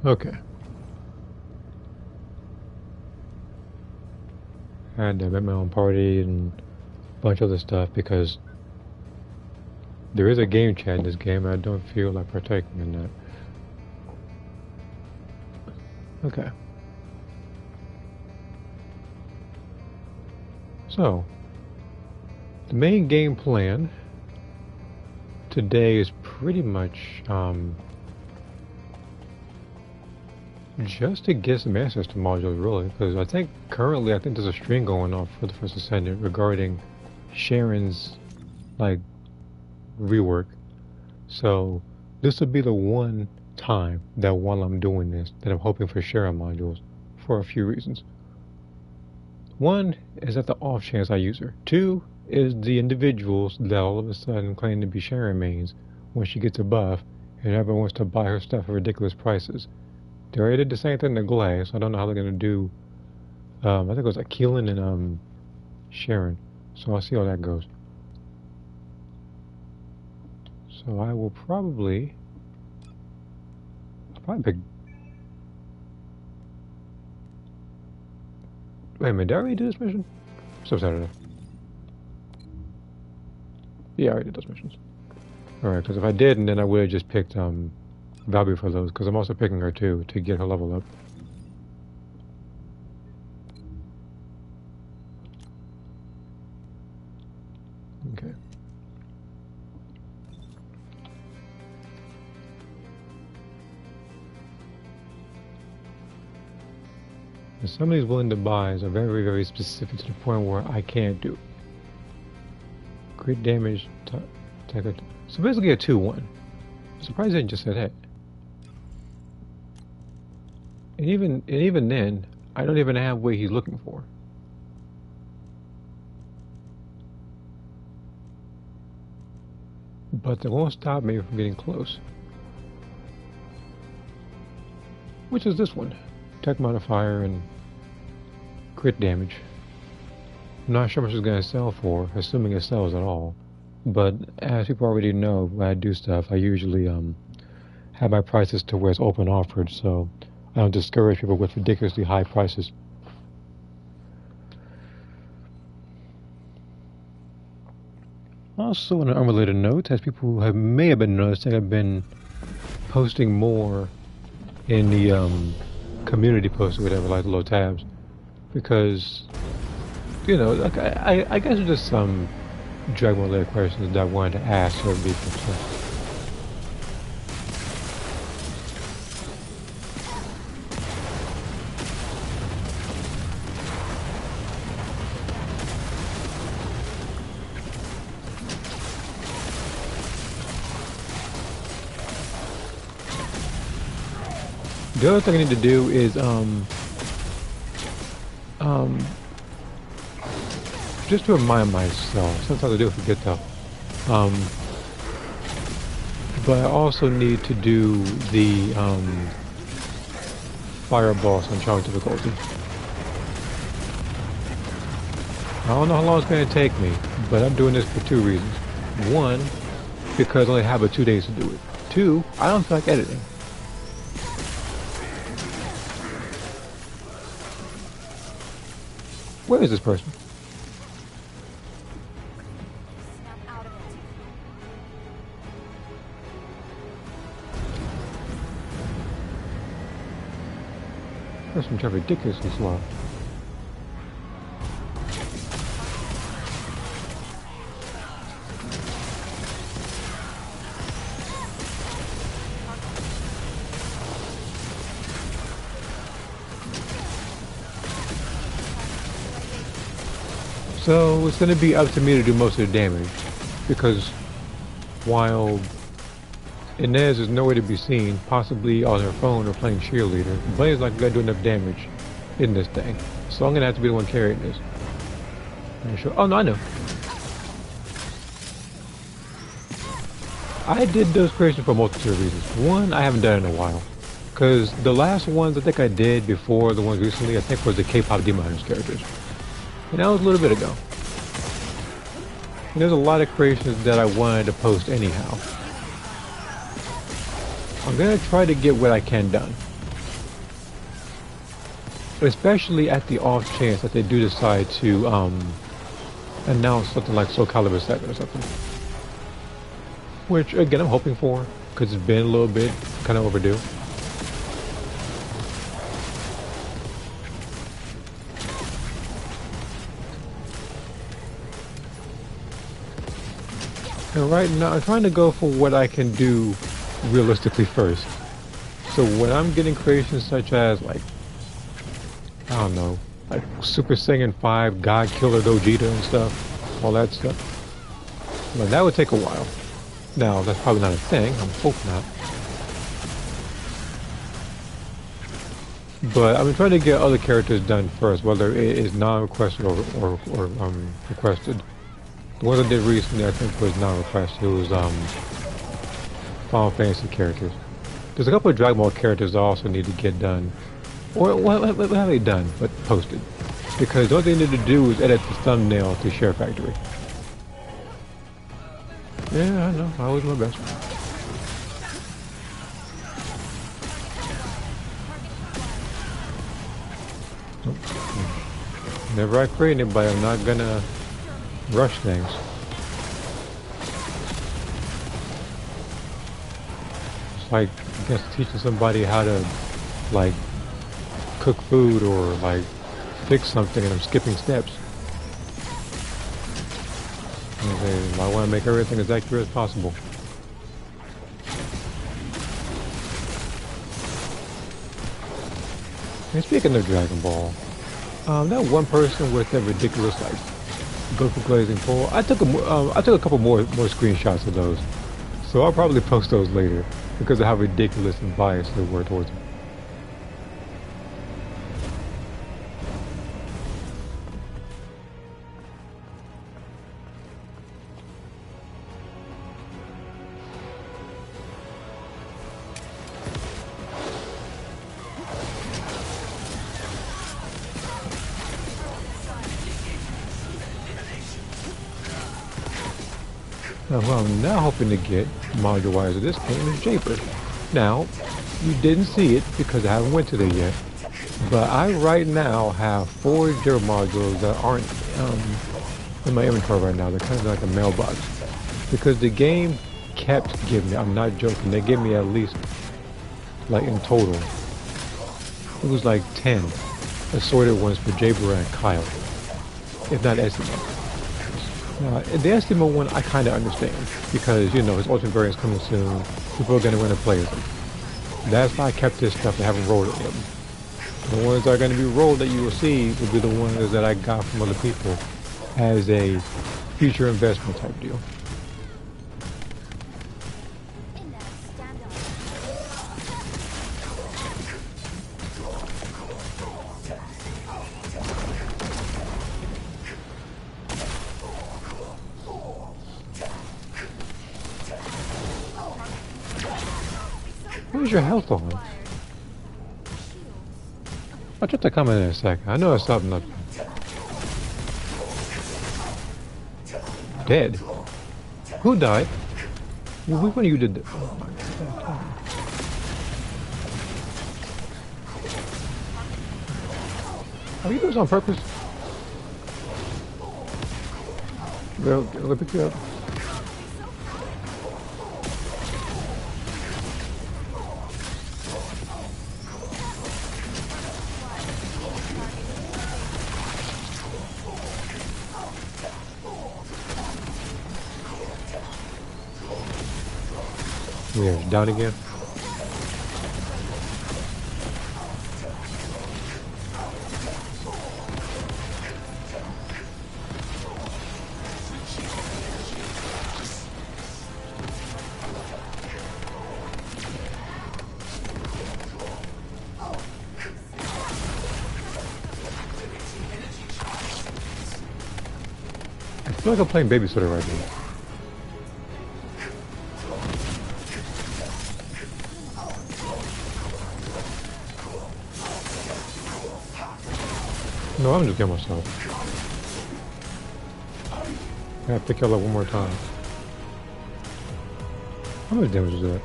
Okay. I had to make my own party and a bunch of other stuff because there is a game chat in this game and I don't feel like partaking in that. Okay. So, the main game plan today is pretty much just to get some access to modules, really, because I think currently there's a stream going on for the first Descendant regarding Sharon's like rework. So this would be the one time that while I'm doing this that I'm hoping for Sharon modules for a few reasons. One is that the off chance I use her. Two is the individuals that all of a sudden claim to be Sharon mains when she gets a buff and everyone wants to buy her stuff at ridiculous prices. They already did the same thing to Glass. I don't know how they're gonna do. I think it was like Keelan and Sharon. So I'll see how that goes. So I will probably pick. Wait a minute, did I already do this mission? So Saturday. Yeah, I already did those missions. Alright, because if I didn't, then I would have just picked Valby for those, because I'm also picking her too to get her level up. Okay. And some of these willing to buys are very, very specific to the point where I can't do. Crit damage, so basically a 2-1. I'm surprised I didn't just said hey. And even then, I don't even have what he's looking for. But that won't stop me from getting close. Which is this one. Tech modifier and crit damage. I'm not sure how much it's going to sell for, assuming it sells at all. But as people already know, when I do stuff, I usually have my prices to where it's open offered, so I don't discourage people with ridiculously high prices. Also, on an unrelated note, as people may have been noticing, I've been posting more in the community posts or whatever, like the little tabs, because, you know, like I guess it's just some Dragon Ball related questions that I wanted to ask certain people. So. The other thing I need to do is just to remind myself. Sometimes I do forget though. But I also need to do the fire boss on challenge difficulty. I don't know how long it's going to take me, but I'm doing this for two reasons. One, because I only have 2 days to do it. Two, I don't feel like editing. Where is this person? Person trying ridiculously slow. So it's going to be up to me to do most of the damage, because while Inez is nowhere to be seen, possibly on her phone or playing cheerleader, Blade's not going to do enough damage in this thing. So I'm going to have to be the one carrying this. Sure. Oh no, I know. I did those creations for a multitude of reasons. One, I haven't done it in a while. Because the last ones I think I did before the ones recently, I think was the K-pop Demon Hunters characters. And that was a little bit ago. And there's a lot of creations that I wanted to post anyhow. I'm gonna try to get what I can done. especially at the off chance that they do decide to announce something like Soul Calibur 7 or something. Which, again, I'm hoping for, because it's been a little bit kind of overdue. And right now, I'm trying to go for what I can do realistically first. So when I'm getting creations such as, like, I don't know, like Super Saiyan 5, God Killer Gogeta and stuff, all that stuff, well, that would take a while. Now, that's probably not a thing, I'm hoping not. But I've been trying to get other characters done first, whether it is non-requested or requested. The ones I did recently, I think, was non-requested. It was Final Fantasy characters. There's a couple of Dragon Ball characters I also need to get done. Or, what have they done, but posted. Because the only thing they need to do is edit the thumbnail to Share Factory. Yeah, I know. I always do my best. Whenever I create anybody, I'm not gonna rush things. It's like, I guess, teaching somebody how to, like, cook food or, like, fix something and I'm skipping steps. Okay, I want to make everything as accurate as possible. And speaking of Dragon Ball, that one person with that ridiculous, like, Goku glazing pole, I took a couple more screenshots of those, so I'll probably post those later because of how ridiculous and biased they were towards me. Now, what I'm now hoping to get, module-wise of this game, is Japer. Now, you didn't see it because I haven't went to there yet, but I right now have 4 Japer modules that aren't in my inventory right now. They're kind of like a mailbox. Because the game kept giving me, I'm not joking, they give me at least, like in total, it was like 10 assorted ones for Japer and Kyle, if not Estima. The Estima one I kind of understand, because, you know, his ultimate variant's coming soon, people are going to want to play as him. That's why I kept this stuff and haven't rolled it yet. The ones that are going to be rolled that you will see will be the ones that I got from other people as a future investment type deal. Where's your health on? I'll check the comment in a second. I know it's something up. Dead? Who died? Which one of you did that? Oh my God. Are you doing this on purpose? Well, let me pick you up. Yeah, down again. I feel like I'm playing babysitter right now. No, I'm just getting myself. I gotta pick y'all up one more time. How much damage is that?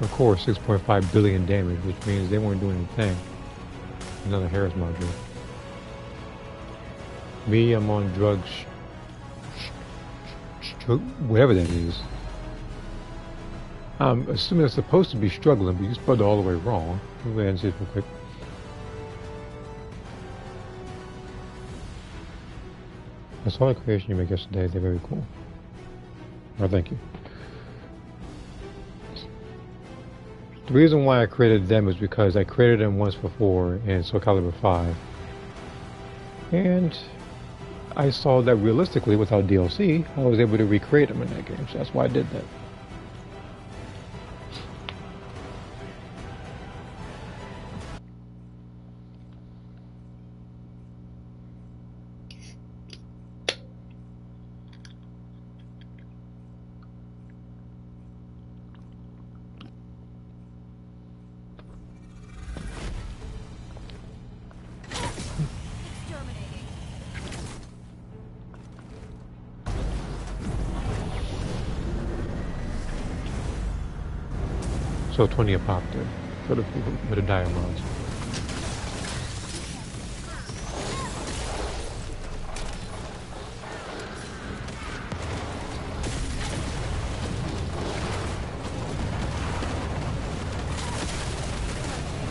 Of course, 6.5 billion damage, which means they weren't doing anything. Another Harris module. Me, I'm on drugs. Whatever that is. I'm assuming it's supposed to be struggling, but you spelled it all the way wrong. Let me go ahead and see it real quick. I saw the creation you made yesterday. They're very cool. Oh, thank you. The reason why I created them is because I created them once before in Soul Calibur 5. And I saw that realistically, without DLC, I was able to recreate them in that game. So that's why I did that. So 20 a pop there for the diamonds.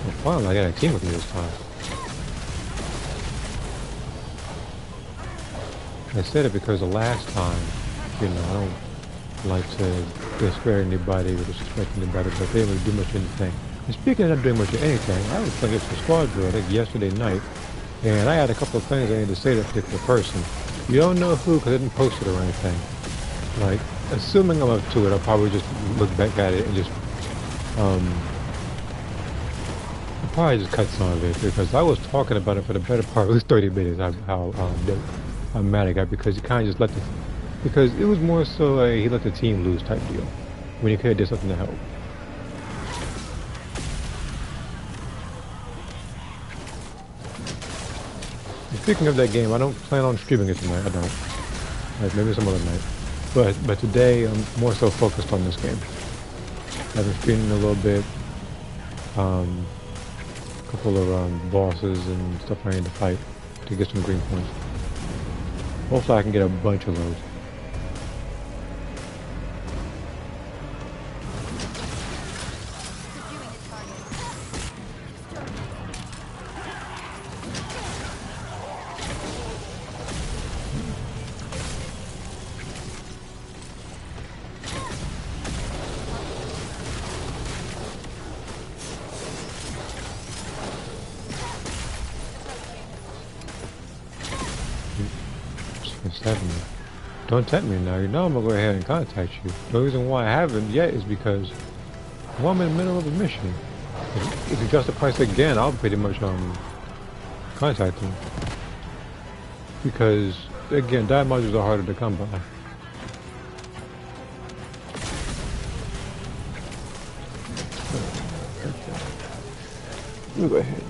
Well, finally, I got a team with me this time. I said it because the last time, you know, I don't like to disparage anybody or disrespect anybody, but they didn't really do much of anything. And speaking of not doing much of anything, I was playing against a squad drill, I think yesterday night, and I had a couple of things I needed to say to a particular person. You don't know who because I didn't post it or anything. Like, assuming I'm up to it, I'll probably just look back at it and just, I'll probably just cut some of it, because I was talking about it for the better part of at least 30 minutes, how mad I got, because he kind of just let the, because it was more so a he let the team lose type deal, when he could have did something to help. And speaking of that game, I don't plan on streaming it tonight, I don't. Like maybe some other night. But today I'm more so focused on this game. I've been streaming a little bit, a couple of bosses and stuff I need to fight to get some green points. Hopefully I can get a bunch of those. Don't tempt me now. You know I'm gonna go ahead and contact you. The reason why I haven't yet is because, well, I'm in the middle of a mission. If you adjust the price again, I'll pretty much contact them. Because again, dive modules are harder to come by. Let me go ahead.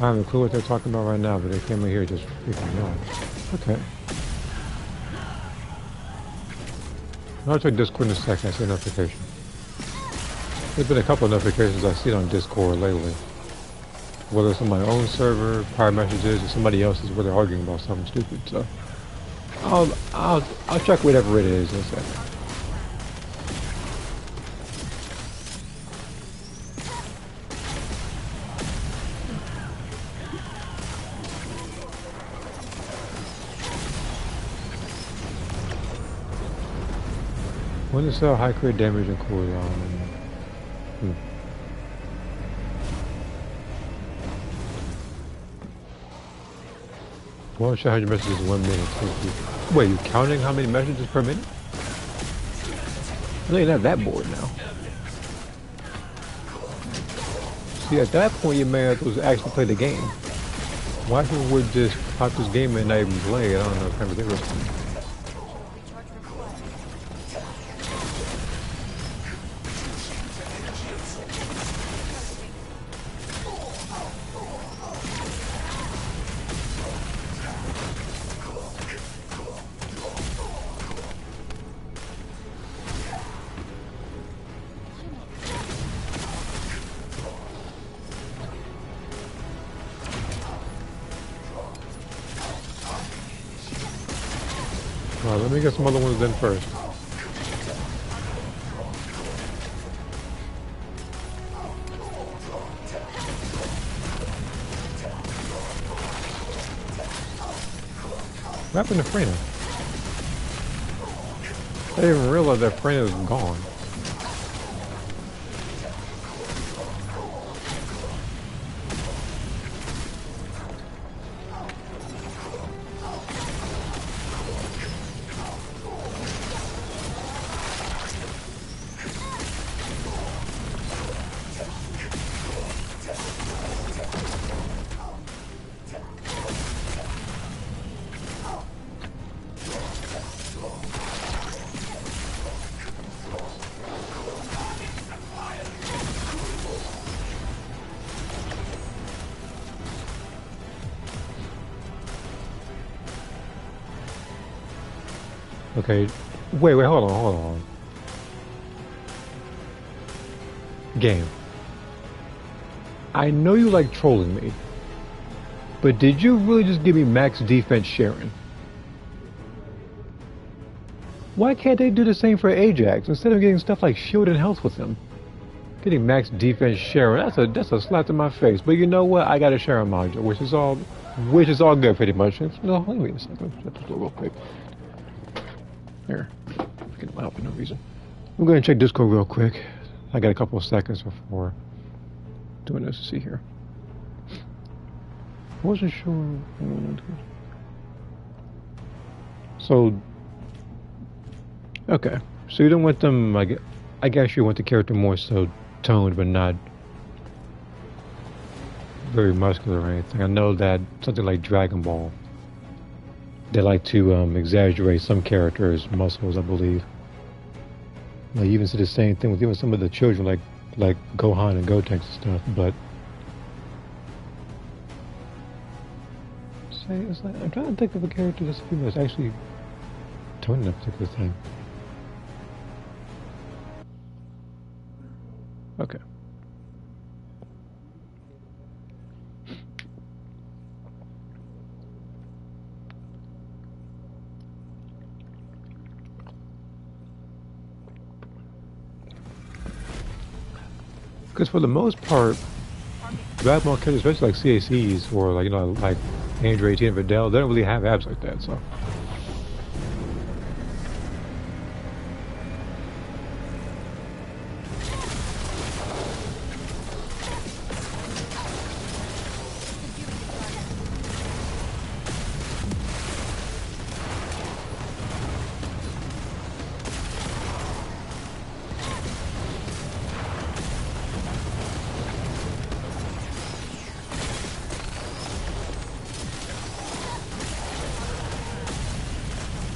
I have a clue what they're talking about right now, but they came in here just freaking out. Okay. I'll check Discord in a second. I see a notification. There's been a couple of notifications I've seen on Discord lately. Whether it's on my own server, prior messages, or somebody else's where they're arguing about something stupid. So I'll check whatever it is in a second. When to sell high crit damage and cooldown. Won't show 100 messages in 1 minute. Wait, you counting how many messages per minute? I know you're not that bored now. See, at that point, your man was actually play the game. Why people would just pop this game and not even play it? I don't know. Kind of ridiculous. Let me get some other ones then first. What happened to Frena? I didn't even realize that Frena was gone. Okay, wait, hold on. Game. I know you like trolling me, but did you really just give me max defense Sharon? Why can't they do the same for Ajax instead of getting stuff like shield and health with him? Getting max defense Sharon, that's a slap to my face. But you know what? I got a Sharon module, which is all good pretty much. No, let me a second. Shut this door real quick. Here, get my help for no reason. I'm going to check Discord real quick. I got a couple of seconds before doing this to see here. I wasn't sure. So, okay. So you don't want them, I guess you want the character more so toned, but not very muscular or anything. I know that something like Dragon Ball, they like to exaggerate some characters' muscles, I believe. Like, you even see the same thing with even some of the children, like Gohan and Gotenks and stuff. But it's like, I'm trying to think of a character that's female that's actually toning that particular thing. Okay. Because for the most part, Dragon Ball characters, especially like CACs or like Andrew 18 and Videl, they don't really have abs like that. So.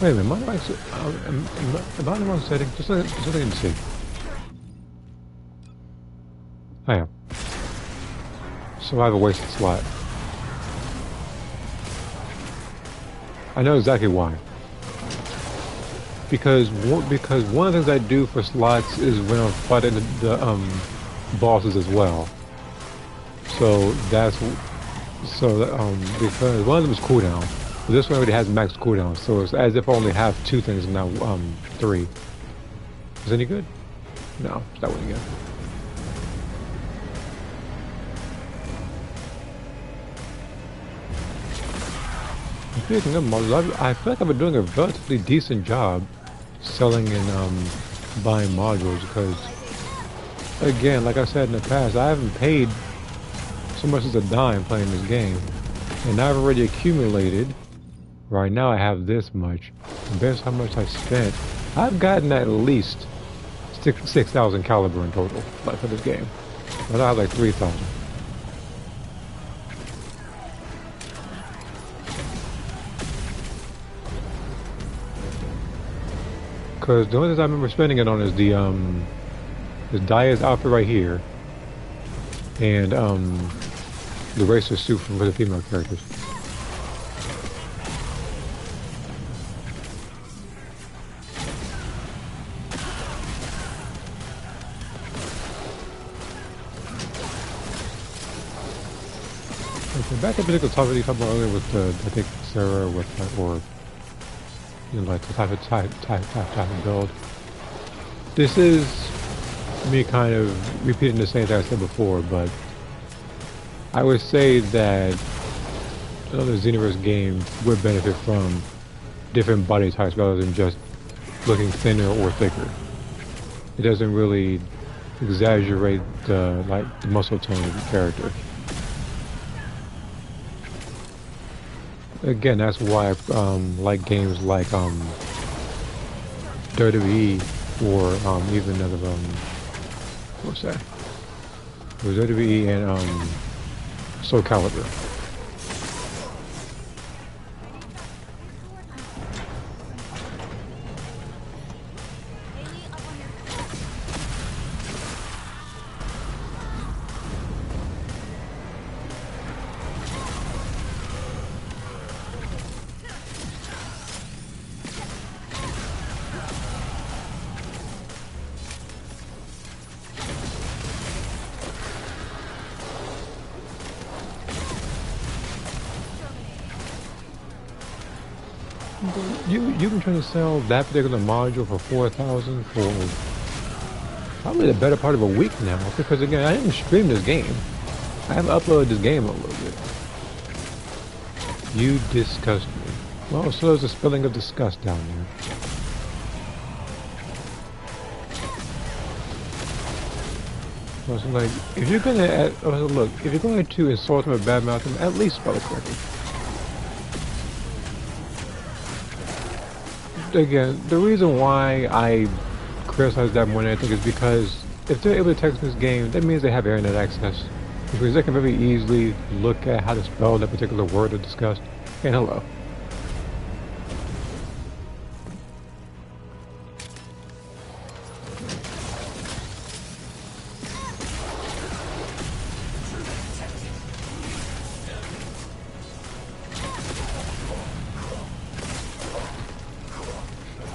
Wait a minute, am I in the wrong setting? Just let me see. I am. So I have a wasted slot. I know exactly why. Because one of the things I do for slots is when I'm fighting the bosses as well. So because one of them is cooldown. This one already has max cooldown, so it's as if I only have two things now, 3. Is that any good? No, that wasn't good. Speaking of modules, I feel like I've been doing a relatively decent job selling and buying modules because, again, like I said in the past, I haven't paid so much as a dime playing this game, and I've already accumulated. Right now I have this much. Guess how much I spent. I've gotten at least 6,000 caliber in total for this game. But I have like 3,000. Because the only thing I remember spending it on is the Dia's outfit right here. And the racer suit for the female characters. Back up to the topic you talked about earlier with I think Sarah or you know, like the type of build. This is me kind of repeating the same thing I said before, but I would say that another Xenoverse game would benefit from different body types rather than just looking thinner or thicker. It doesn't really exaggerate the the muscle tone of the character. Again, that's why I like games like WWE or even another what's that? It was WWE and Soul Calibur. You've been trying to sell that particular module for 4,000 for probably the better part of a week now. Because again, I didn't stream this game. I haven't uploaded this game a little bit. You disgust me. Well, so there's a spilling of disgust down there. Well, so like, if you're gonna look, if you're going to insult him or badmouth him, at least spell it correctly. Again, the reason why I criticize that more than anything is because if they're able to text this game, that means they have internet access. Because they can very easily look at how to spell that particular word or discussed. And hello.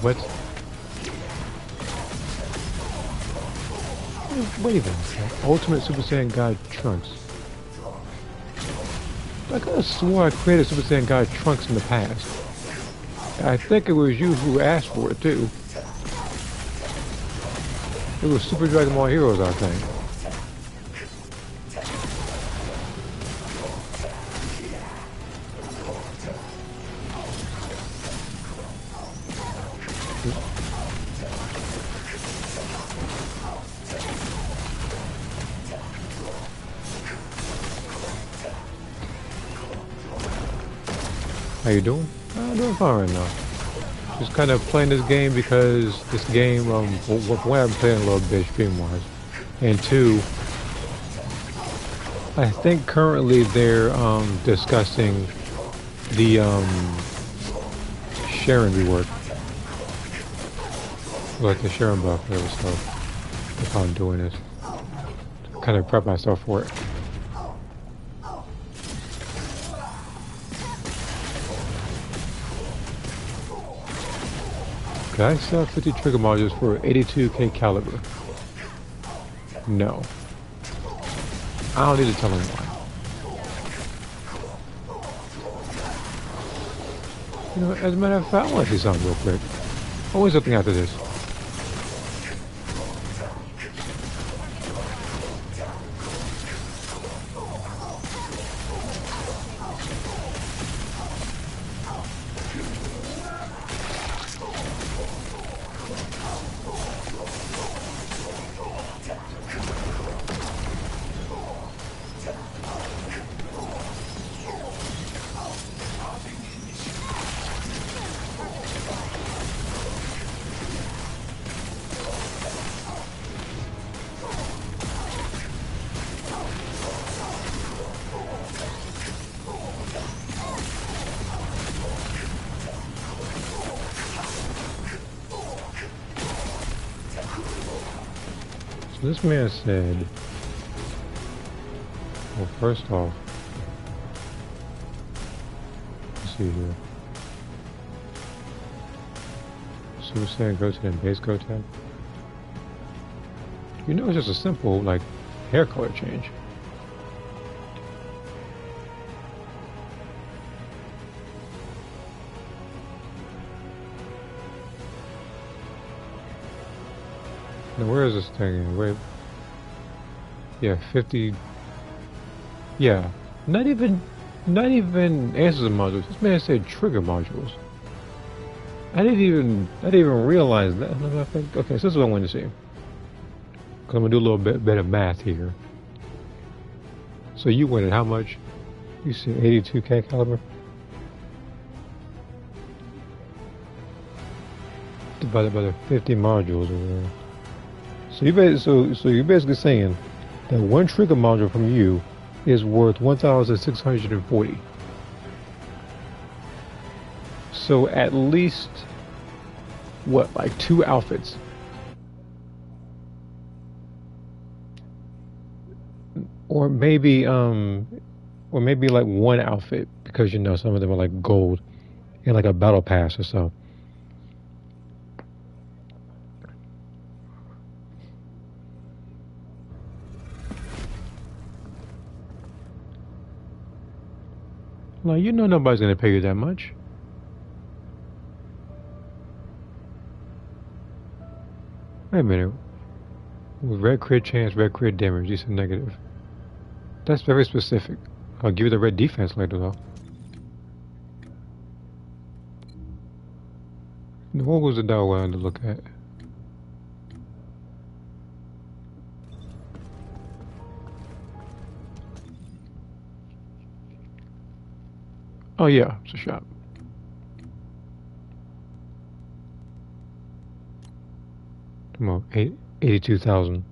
What? Wait a minute. Ultimate Super Saiyan God Trunks. I could have swore I created Super Saiyan God Trunks in the past. I think it was you who asked for it too. It was Super Dragon Ball Heroes, I think. How you doing? I'm doing fine right now. Just kind of playing this game because this game, one, I'm playing a little bit stream-wise, and two, I think currently they're discussing the Sharon rework, like the Sharon buff there, so that's how I'm doing this. To kind of prep myself for it. Could I sell 50 trigger modules for 82k caliber? No. I don't need to tell him why. You know, as a matter of fact, I want to see something real quick. Always something after this. So this man said, well, first off, let's see here. Super Saiyan Goten and base Goten. You know, it's just a simple, like, hair color change. Now where is this thing? Wait, yeah, 50. Yeah, not even, not even answers modules. This man said trigger modules. I didn't even realize that. Okay, so this is what I wanted to see. Cause I'm gonna do a little bit better math here. So you went at how much? You see 82K caliber? Divided by the 50 modules or whatever. So you're basically saying that one trigger module from you is worth 1,640. So at least what, like 2 outfits? Or maybe like 1 outfit, because you know some of them are like gold and like a battle pass or so. Like, you know nobody's gonna pay you that much. Wait a minute. With red crit chance, red crit damage, you said negative. That's very specific. I'll give you the red defense later though. What was the dial I wanted to look at? Oh yeah, it's a shop. Come on, 82,000.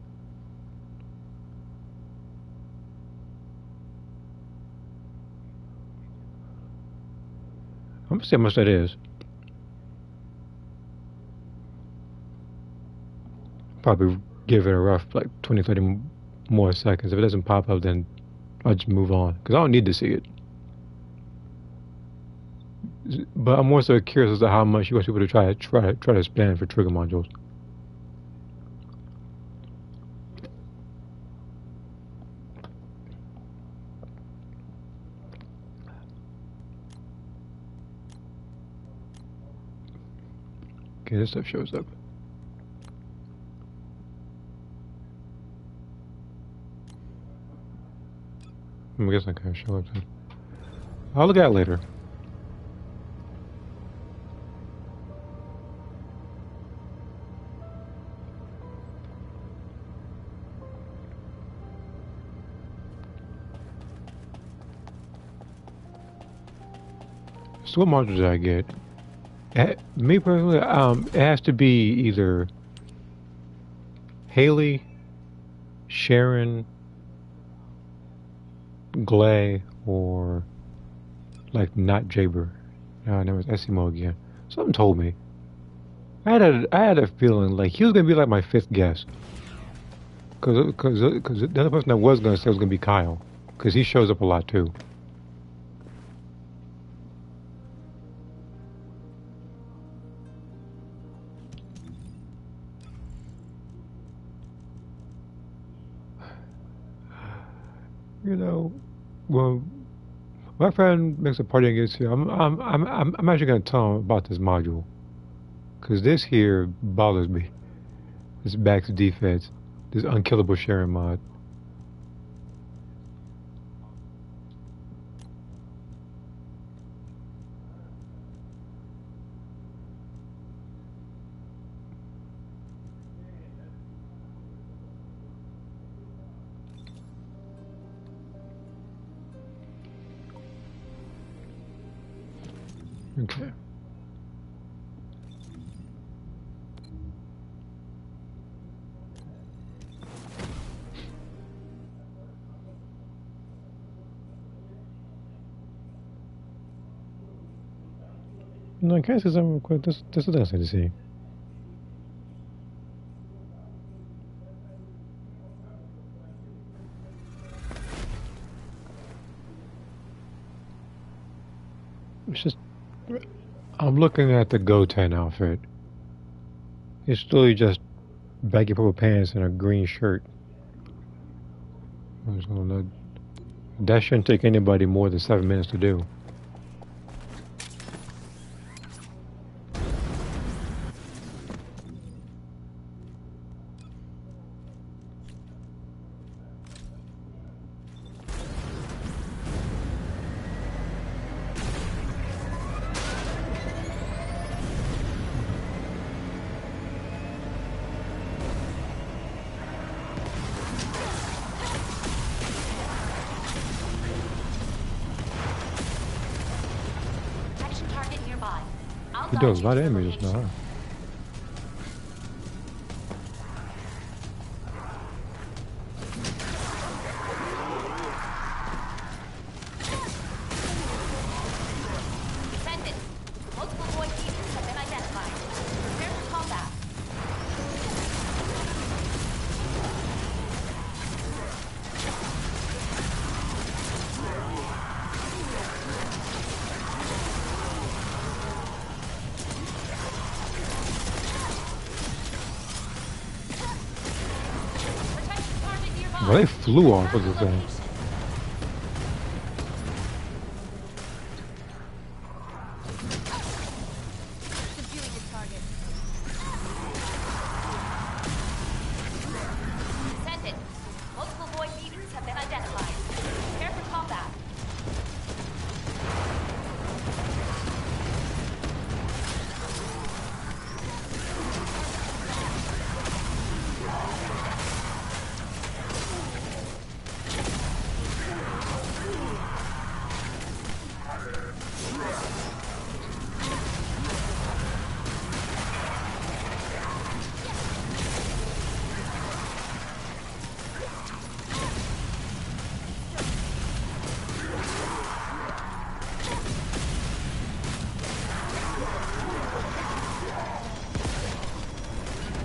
I'm gonna see how much that is. Probably give it a rough like 20, 30 more seconds. If it doesn't pop up, then I'll just move on because I don't need to see it. But I'm more so curious as to how much you want people to try to spend for trigger modules. Okay, this stuff shows up. I guess I can't show up then. I'll look at it later. So what module did I get? Me personally, it has to be either Haley, Sharon, Glay, or like not Jaber. No, it was Essimo again. Something told me. I had a feeling like he was gonna be like my 5th guess. Cause the other person I was gonna say was gonna be Kyle, cause he shows up a lot too. You know, well, my friend makes a party and gets here. I'm actually gonna tell him about this module, cause this here bothers me. This Back's defense, this unkillable Sharon mod. Okay. No, I can't say something quick. This is what I say to see. It's just, I'm looking at the Goten outfit. It's literally just baggy purple pants and a green shirt. That shouldn't take anybody more than 7 minutes to do. He does a lot of damage just now, huh? Descendant. Multiple void demons have been identified. Prepare for combat. Protect the target nearby. Well, they flew off of the thing. Subduing the target. Descendant. Multiple void demons have been identified. Prepare for combat.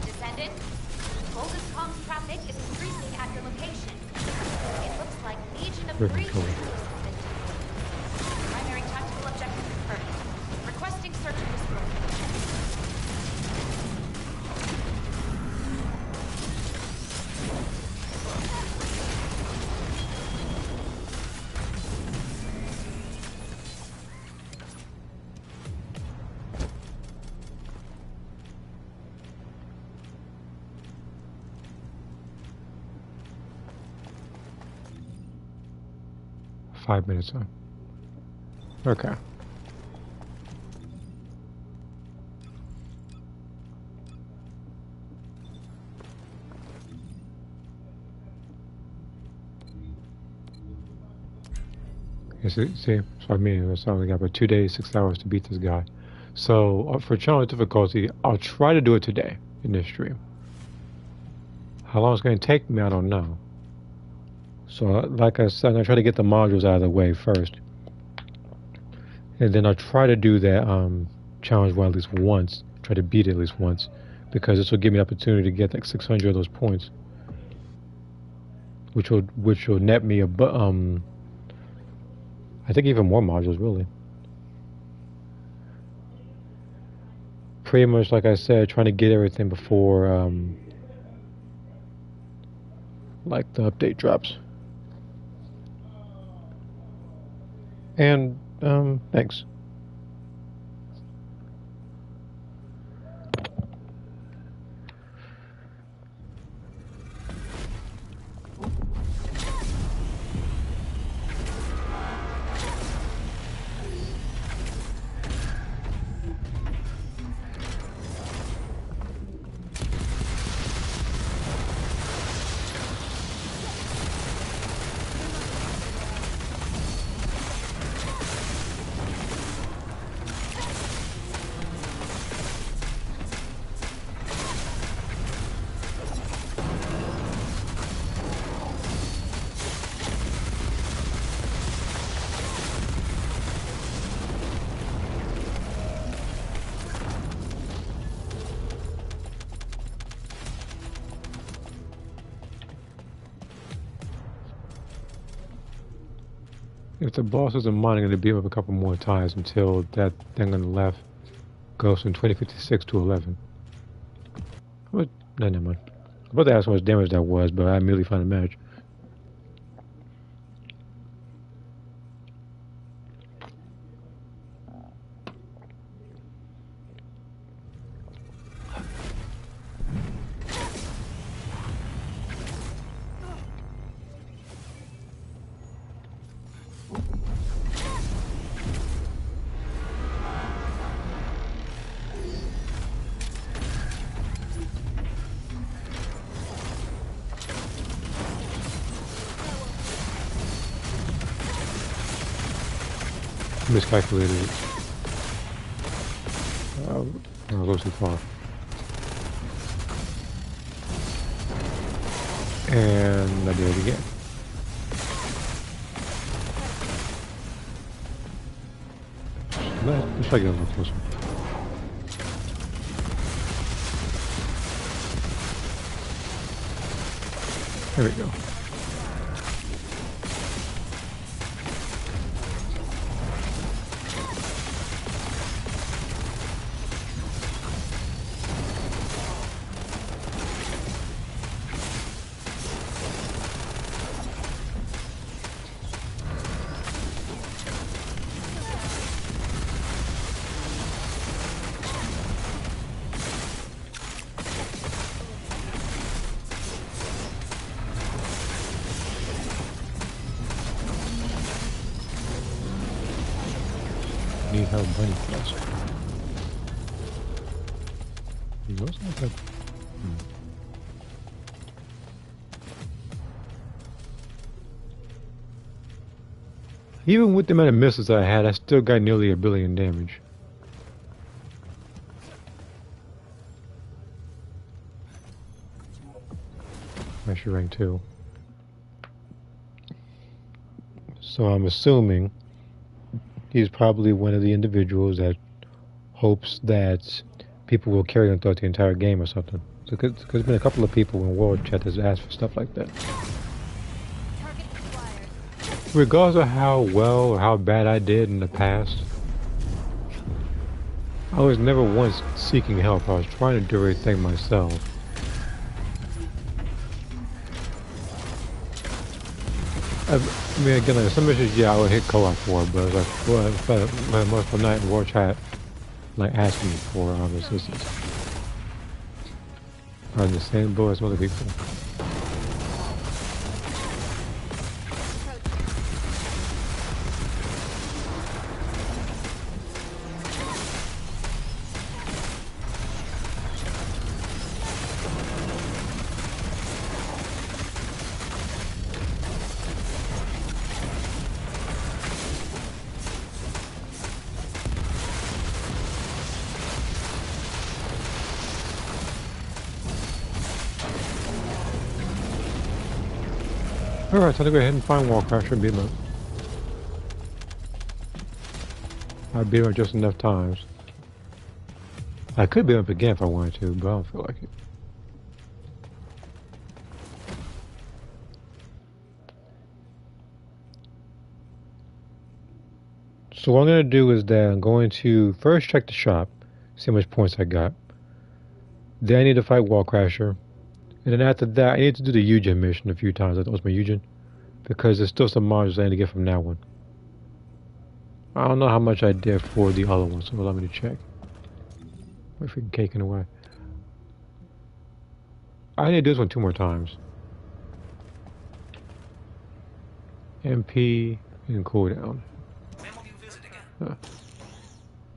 Descendant. Golden comms traffic is increasing at your location. It looks like Legion of Very Breaches cool. has been deployed. Primary tactical objective confirmed. Requesting search and destroy. Five minutes, huh? Okay. Yeah, see, so I mean, it's only got about 2 days, 6 hours to beat this guy. So for challenge difficulty, I'll try to do it today in this stream. How long it's going to take me, I don't know. So like I said, I try to get the modules out of the way first, and then I'll try to do that challenge one at least once. Try to beat it at least once, because this will give me the opportunity to get like 600 of those points, which will net me I think even more modules really. Pretty much like I said, trying to get everything before like the update drops. And thanks. If the boss isn't mine, I'm going to beat him up a couple more times until that thing on the left goes from 2056 to 11. What? No, never mind. I was about to ask how much damage that was, but I immediately found a match. Miscalculated it. No, no, I go too far. And I did it again. Let's try to get a little closer. There we go. Need help bunny flask. It looks like that. Even with the amount of missiles I had, I still got nearly 1 billion damage. I should rank 2. So I'm assuming he's probably one of the individuals that hopes that people will carry him throughout the entire game or something. So, cause there's been a couple of people in World Chat that's asked for stuff like that. Regardless of how well or how bad I did in the past, I was never once seeking help. I was trying to do everything myself. I mean, again, like some issues, yeah, I would hit co-op for, but it's like, well, most of the night in World Chat, like asking me for assistance. I'm in the same boat as other people. Alright, time to go ahead and find Wallcrasher and beat him up. I beat him up just enough times. I could beat him up again if I wanted to, but I don't feel like it. So what I'm going to do is that I'm going to first check the shop, see how much points I got. Then I need to fight Wallcrasher. And then after that, I need to do the Eugen mission a few times. That was my Eugen. Because there's still some modules I need to get from that one. I don't know how much I did for the other one, so allow me to check. My freaking caking away. I need to do this one 2 more times. MP and cooldown.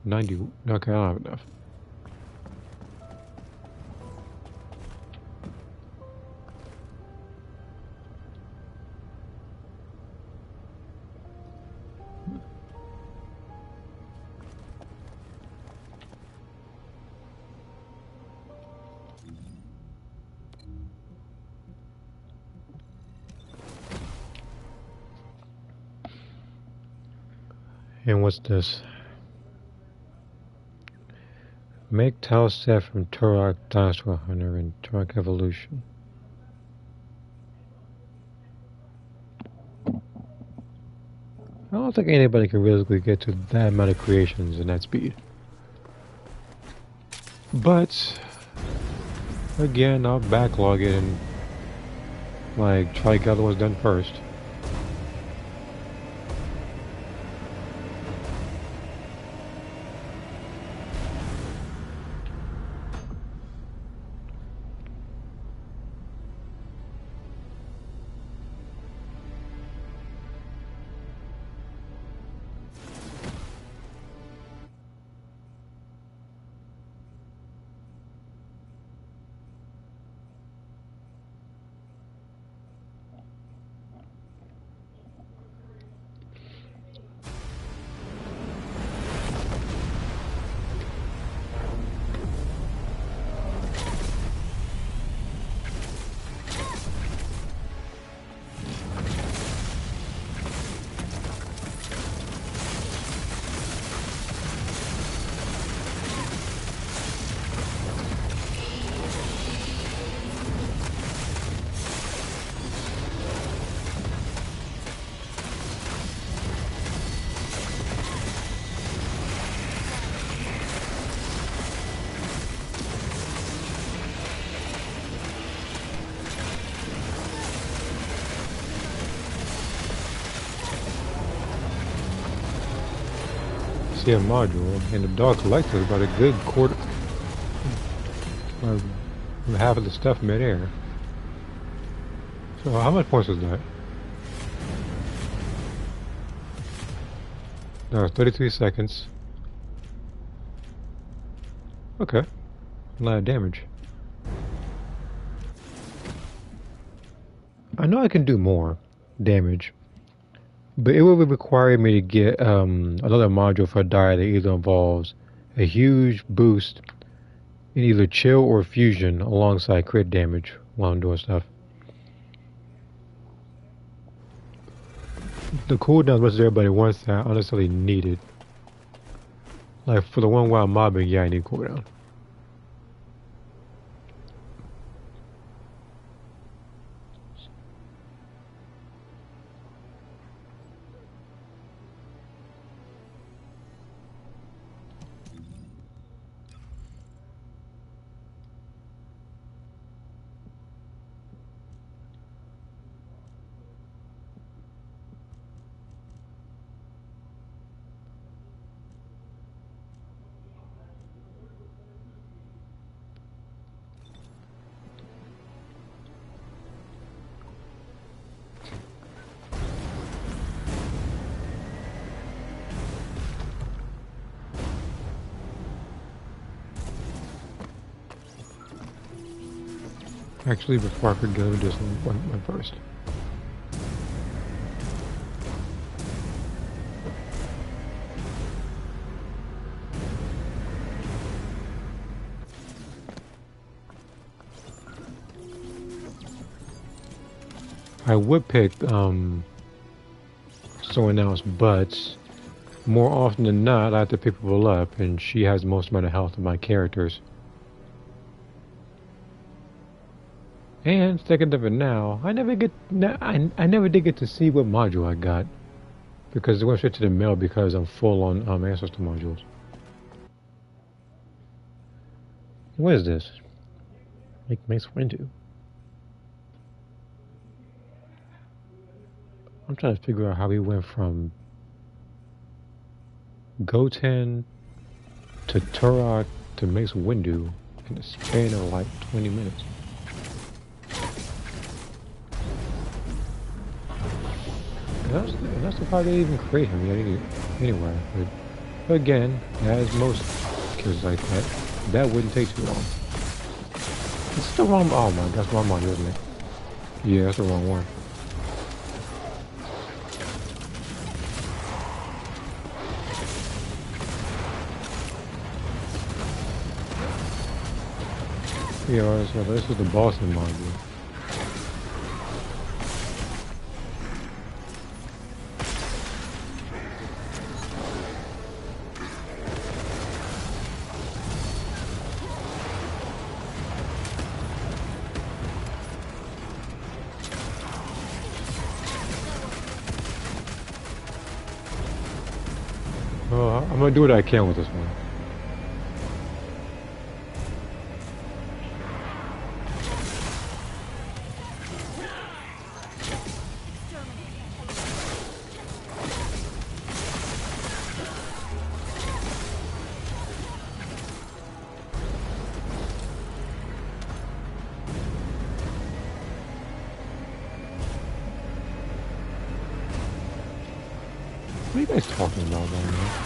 90. Okay, I don't have enough. And what's this? Make tile set from Turok Dinosaur Hunter and Turok Evolution. I don't think anybody can realistically get to that amount of creations and that speed. But again, I'll backlog it and like try to get other ones done first. ATM module, and the dog collected about a good quarter, uh, half of the stuff midair. So how much points was that? That was 33 seconds. Okay, a lot of damage. I know I can do more damage, but it would require me to get another module for a die that either involves a huge boost in either chill or fusion alongside crit damage while I'm doing stuff. The cooldown versus everybody wants that, I don't necessarily need it. Like for the one while mobbing, yeah, I need cooldown. Actually, before I forget, let me do this one first. I would pick someone else, but more often than not, I have to pick people up, and she has the most amount of health of my characters. And thinking of it now, I never did get to see what module I got, because it went straight to the mail because I'm full on ancestor modules. What is this? Makes window. I'm trying to figure out how we went from Goten to Turok to Mace Windu in the span of like 20 minutes. And that's the part they even create him yet anyway. But again, as most kills like that wouldn't take too long. It's the wrong. Oh my, that's the wrong one, isn't it? Yeah, that's the wrong one. Yeah, so this is the Boston module. Well, I'm gonna do what I can with this one. What are you guys talking about right now?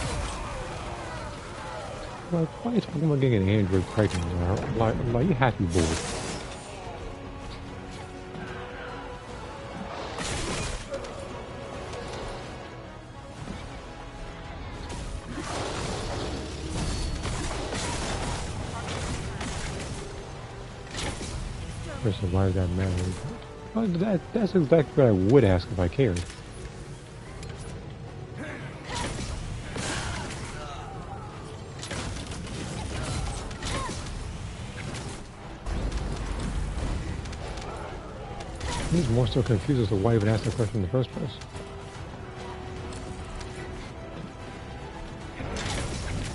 Like, why are you talking about getting an Android pregnant? Like you have to be bored. First of all, why does that matter? Well, that's exactly what I would ask if I cared. He's more so confused as to why I even asked that question in the first place.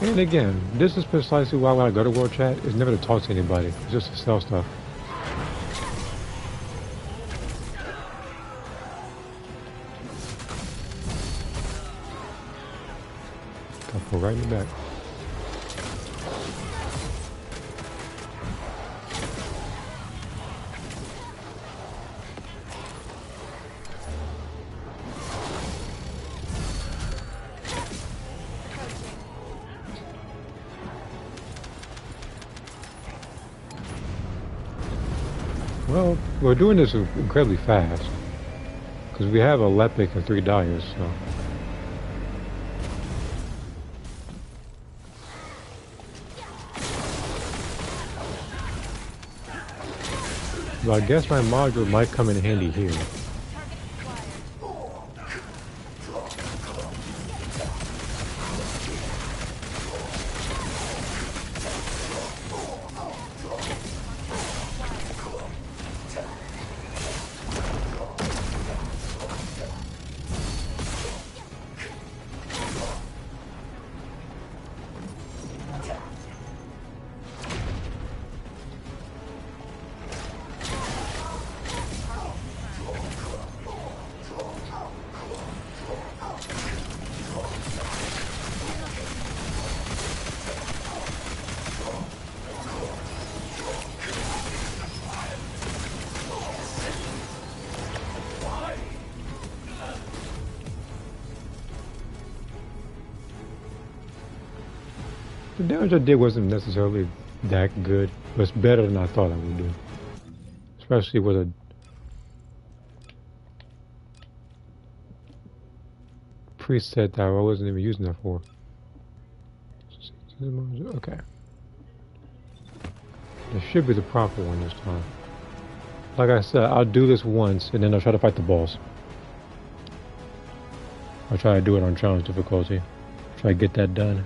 And again, this is precisely why when I go to World Chat, it's never to talk to anybody. It's just to sell stuff. Couple go right in the back. Well, we're doing this incredibly fast because we have a Lepic and 3 Dyers, so. Well, I guess my module might come in handy here. The damage I did wasn't necessarily that good, but it's better than I thought I would do. Especially with a preset that I wasn't even using that for. Okay. This should be the proper one this time. Like I said, I'll do this once and then I'll try to fight the boss. I'll try to do it on challenge difficulty. Try to get that done.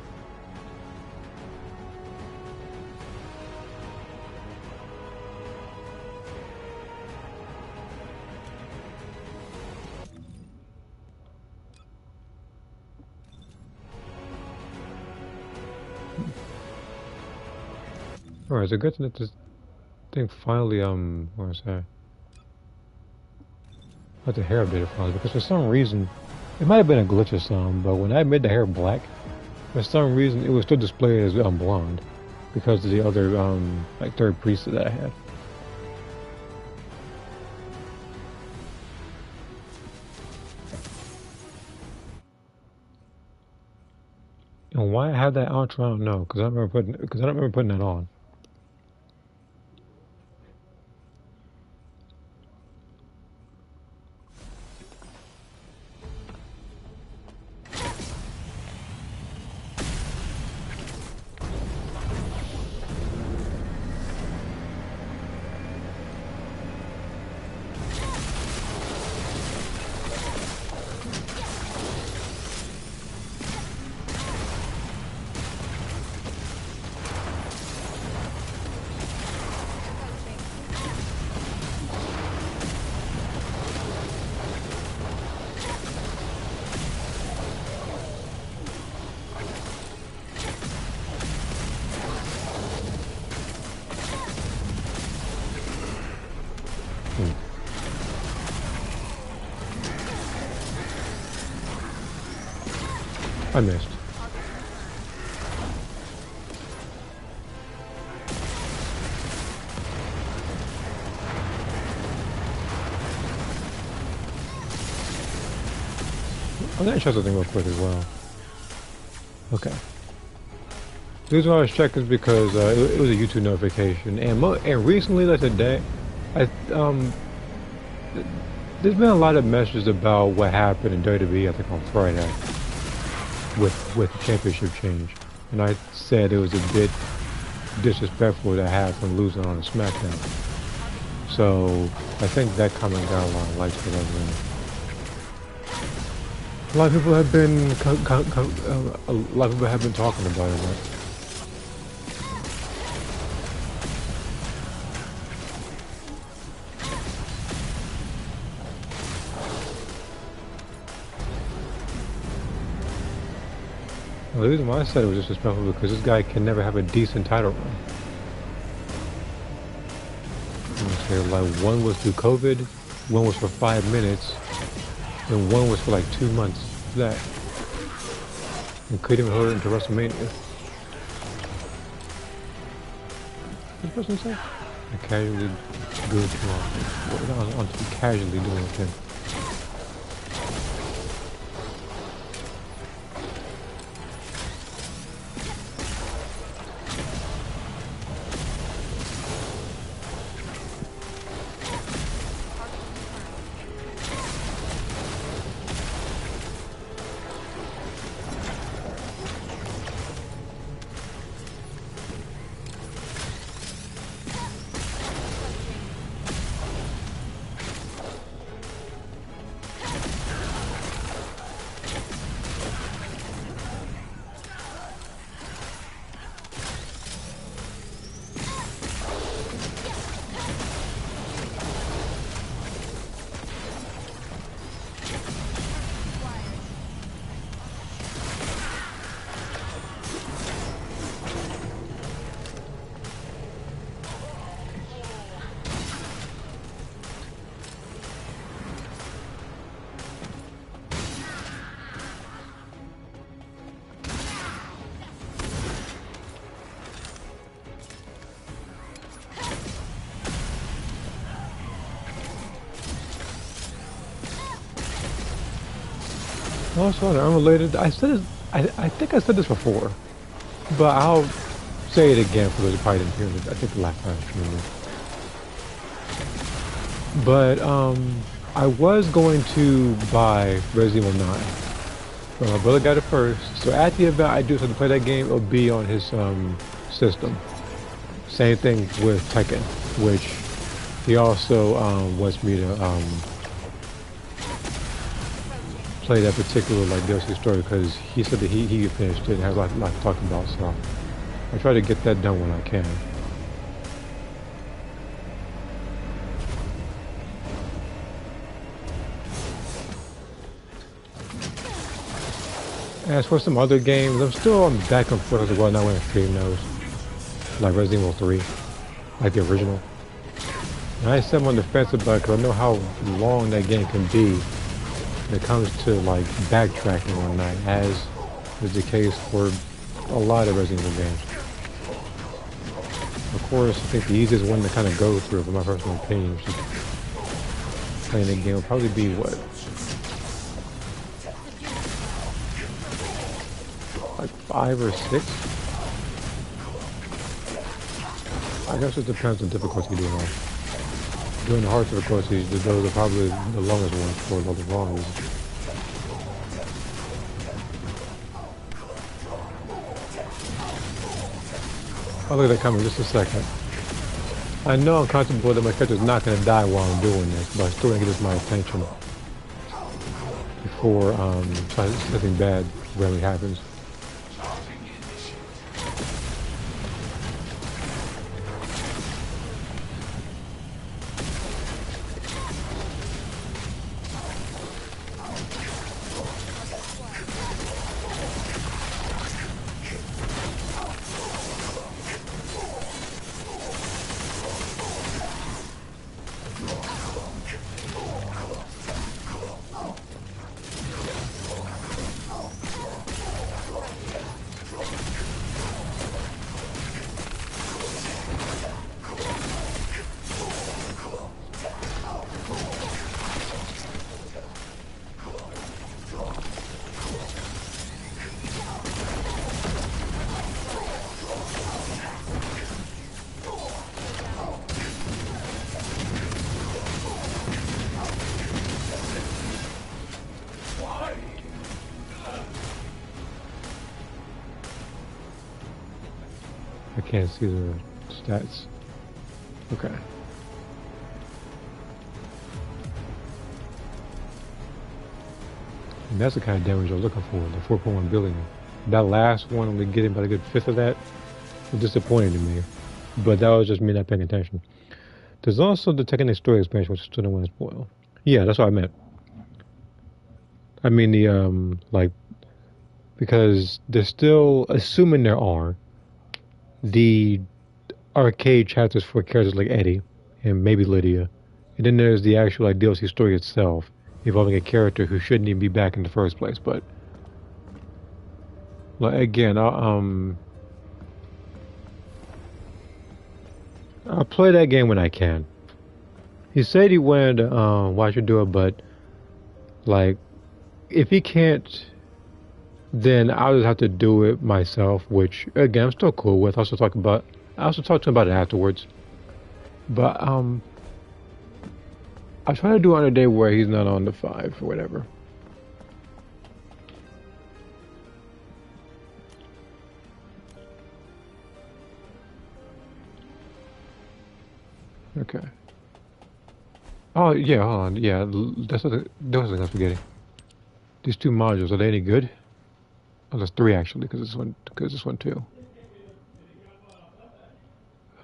Alright, so good that this thing finally, what was that? Let the hair update finally, because for some reason, it might have been a glitch or something, but when I made the hair black, for some reason it was still displayed as blonde, because of the other, like third preset that I had. And why I had that outro, I don't know, because I don't remember putting that on. I missed. I'm gonna check something real quick as well. Okay. The reason why I was checking is because it was a YouTube notification, and recently, like today, there's been a lot of messages about what happened in WWE, I think on Friday, with the championship change, and I said it was a bit disrespectful to have him losing on a SmackDown. So I think that comment got a lot of likes for that minute. A lot of people have been talking about it. Right? Well, the reason why I said it was disrespectful because this guy can never have a decent title run. Like one was through COVID, one was for 5 minutes, and one was for like 2 months. That and couldn't even hold it into WrestleMania. What person say? I casually go to on to casually doing a thing. Also, unrelated. I think I said this before, but I'll say it again for those who probably didn't hear it. I think the last time I streamed it. But I was going to buy Resident Evil 9, but my brother got it first. So at the event I do so to play that game, it'll be on his system. Same thing with Tekken, which he also wants me to play that particular like DLC story because he said that he finished it and has a lot to talk about. So I try to get that done when I can. As for some other games, I'm still on back and forth as well. Not when I stream those, like Resident Evil 3, like the original. And I said I'm on the fence about it because I know how long that game can be when it comes to like backtracking or not, as is the case for a lot of Resident Evil games. Of course, I think the easiest one to kind of go through, in my personal opinion, just playing the game will probably be what? Like 5 or 6? I guess it depends on difficulty you're doing on. Doing the hard difficulties, those are probably the longest ones for the wrong reasons. I'll look at that coming in just a second. I know I'm comfortable that my character's not going to die while I'm doing this, but I still want to get this my attention before something bad really happens. I can't see the stats. Okay. And that's the kind of damage I was looking for, the 4.1 billion. That last one, we getting about a good fifth of that, was disappointing to me. But that was just me not paying attention. There's also the Tekken story expansion, which I still don't want to spoil. Yeah, that's what I meant. I mean the, like, because they're still, assuming there are, the arcade chapters for characters like Eddie and maybe Lydia, and then there's the actual like DLC story itself involving a character who shouldn't even be back in the first place. But Like again, I'll play that game when I can. He said he wanted to watch you do it, but like if he can't, then I'll just have to do it myself. Which again, I'm still cool with. I also talk to him about it afterwards. But I try to do it on a day where he's not on the 5 or whatever. Okay. Oh yeah, hold on. Yeah, that's what those things I'm forgetting. These 2 modules, are they any good? Oh, there's 3 actually, because this one too.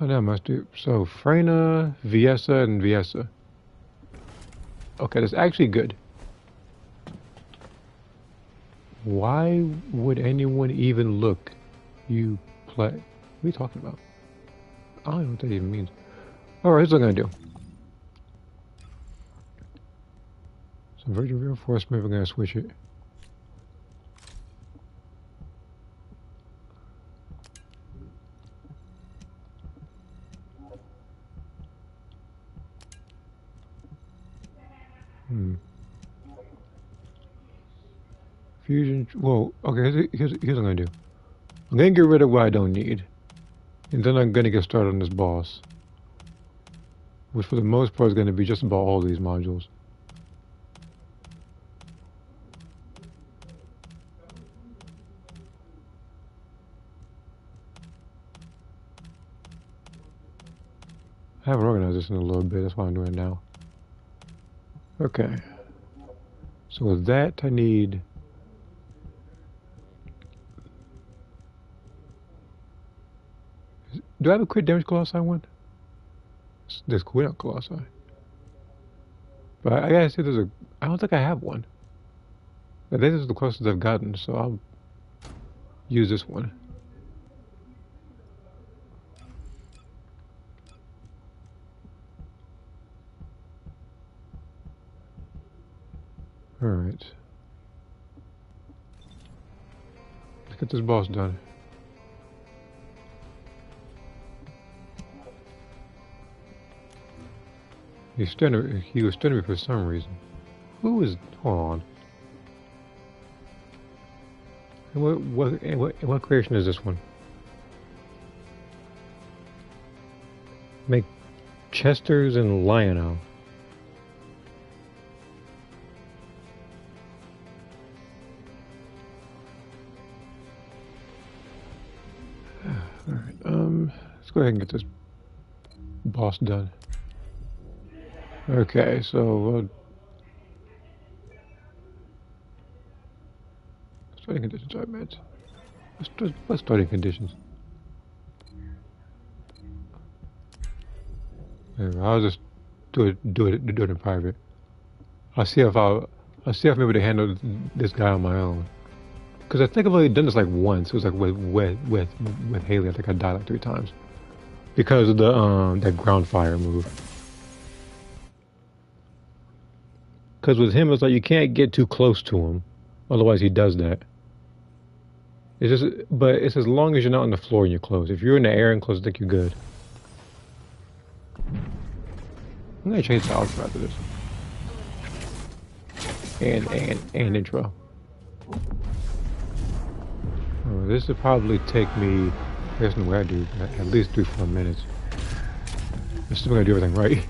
Oh, that must do. So Freyna, Viessa, and Viessa. Okay, that's actually good. Why would anyone even look? You play. What are you talking about? I don't know what that even means. Alright, here's what I'm gonna do. So virtual reinforcement, we're gonna switch it. Fusion. Well, okay. Here's what I'm gonna do. I'm gonna get rid of what I don't need, and then I'm gonna get started on this boss, which for the most part is gonna be just about all these modules. I haven't organized this in a little bit. That's why I'm doing it now. Okay. So with that, I need. Do I have a crit damage Colossi one? There's crit Colossi. But I gotta say, I don't think I have one. I think this is the closest I've gotten, so I'll use this one. Alright. Let's get this boss done. He was stunned me for some reason. Who is... Hold on. What creation is this one? Make Chesters and Lionel. Alright, let's go ahead and get this boss done. Okay, so starting conditions are met. What's starting conditions? Anyway, I'll just do it in private. I'll see if I'm able to handle this guy on my own. Because I think I've only done this like once. It was like with Haley. I think I died like 3 times because of the that ground fire move. Because with him, it's like you can't get too close to him, otherwise he does that. But it's as long as you're not on the floor and you're close. If you're in the air and close, I think you're good. I'm gonna change the outro after this. And intro. Oh, this would probably take me, there's no way I do, at least 3-4 minutes. I'm still gonna do everything right.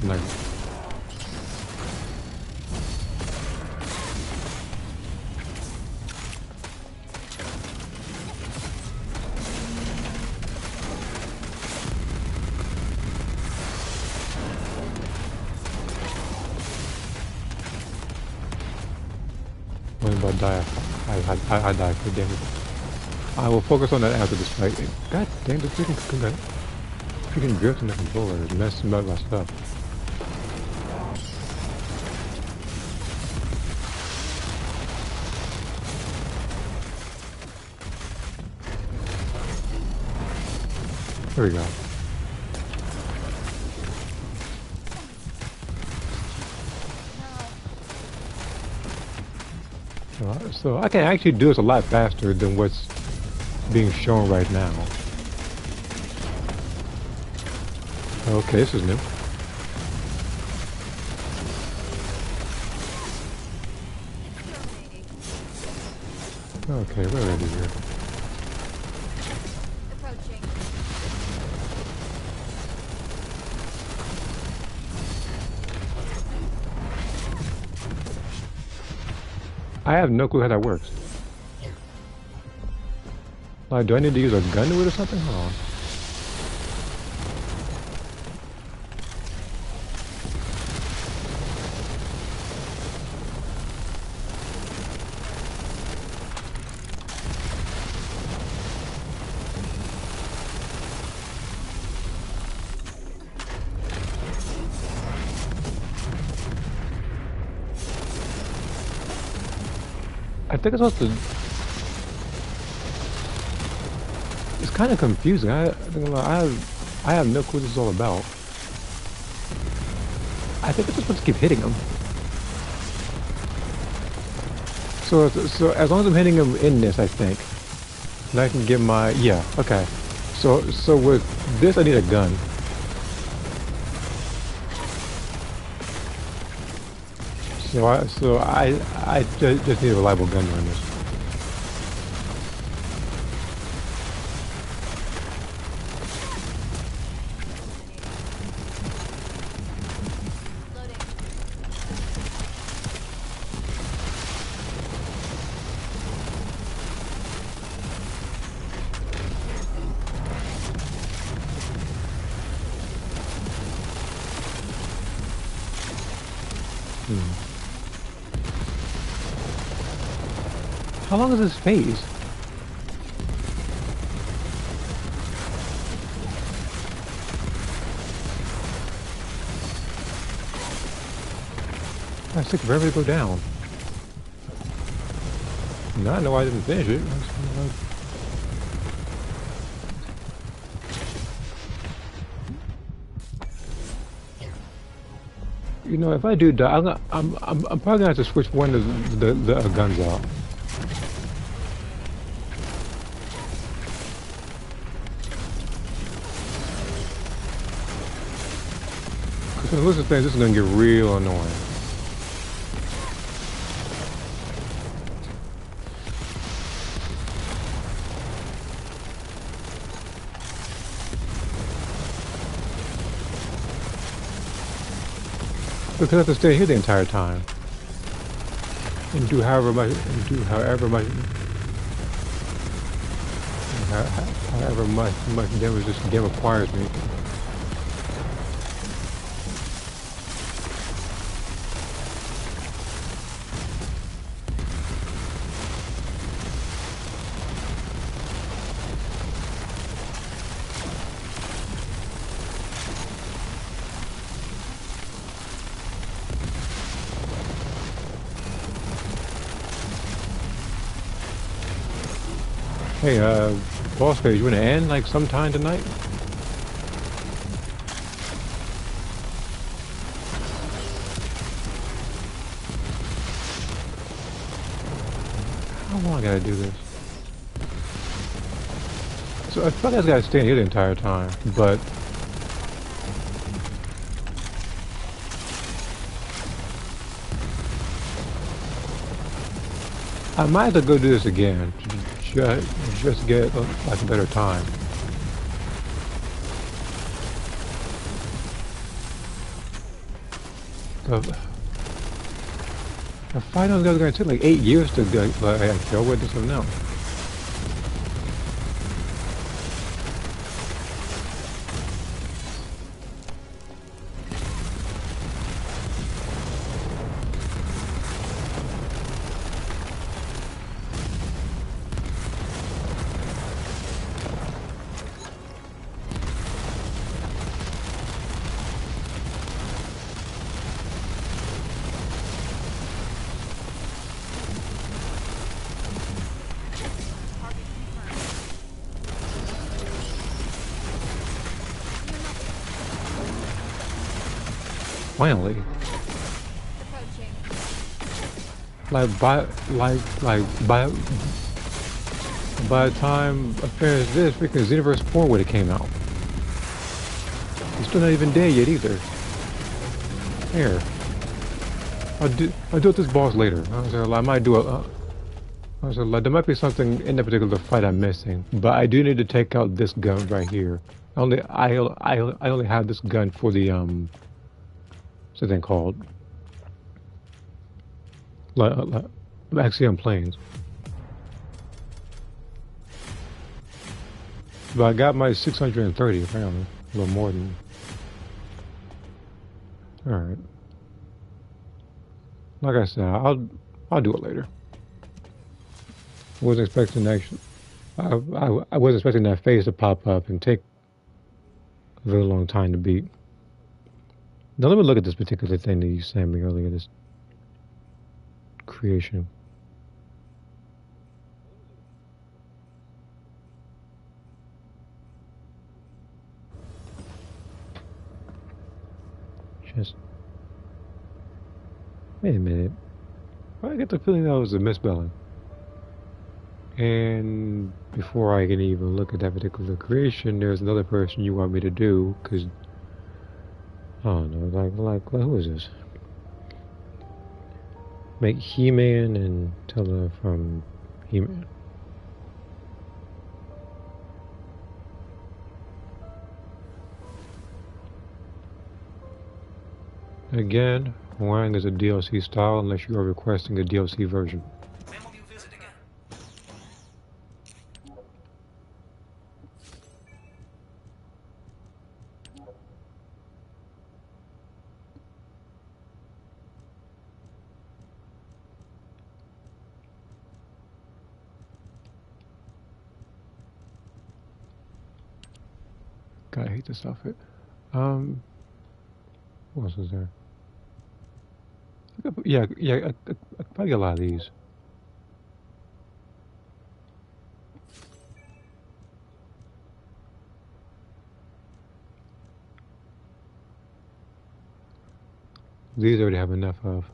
Nice. When I die, I die for damage. I will focus on that after this fight. God damn, the freaking drift in the controller is messing up my stuff. Here we go. So I can actually do this a lot faster than what's being shown right now. Okay, this is new. Okay, we're ready here. Approaching. I have no clue how that works. Like, do I need to use a gun to it or something? Hold on. I think it's supposed to. It's kind of confusing. I have no clue what this is all about. I think it's just supposed to keep hitting them. So as long as I'm hitting them in this, I think, then I can get my Okay. So with this, I need a gun. So I just need a reliable gun on this. Loading. How long is this phase? I took forever to go down. Now I know I didn't finish it. You know, if I do die, I'm probably gonna have to switch one of the guns out. Because when I listen to things, this is gonna get real annoying. Because I have to stay here the entire time. And do however much damage this game requires me. Hey, boss phase, you wanna end like sometime tonight? How long I gotta do this? So I thought I was gotta stay here the entire time, but I might have to go do this again. Just get like a better time. The fight on those guys going to take like 8 years to go, kill with this one now. finally. Approaching. By the time I finished this, freaking Xenoverse 4 would have came out. It's still not even dead yet either. Here. I'll do this boss later. I might do a. There might be something in that particular fight I'm missing, but I do need to take out this gun right here. I only have this gun for the what's the thing called? Actually, on planes. But I got my 630 apparently, a little more than. All right. Like I said, I'll do it later. Wasn't expecting actually. I wasn't expecting that phase to pop up and take a very long time to beat. Now let me look at this particular thing that you sent me earlier. This creation. Just wait a minute. I get the feeling that was a misspelling. And before I can even look at that particular creation, there's another person you want me to do, because I don't know, like who is this? Make He-Man and tell her from He-Man. Again, Wang is a DLC style unless you are requesting a DLC version. When will you visit again? God, I hate this outfit. What else is there? Yeah, I probably get a lot of these. These I already have enough of.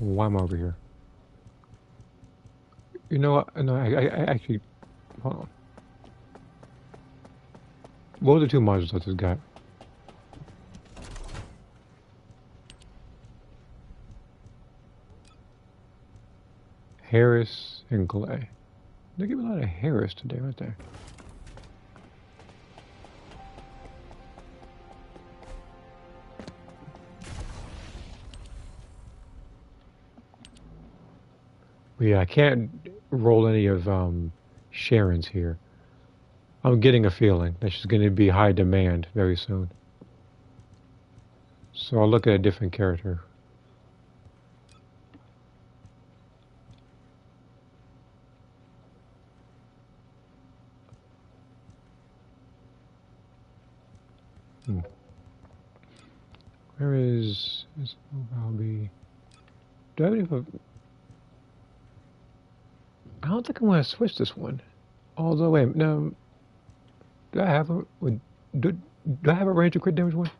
Why am I over here? You know what? No, I actually. Hold on. What were the two modules I just got? Harris and Clay. They give me a lot of Harris today, right there. But yeah, I can't roll any of Sharon's here. I'm getting a feeling that she's going to be high demand very soon. So I'll look at a different character. Where is this mobile be? Do I have any of I don't think I want to switch this one. Although wait, no. Do I have a do I have a range of crit damage one?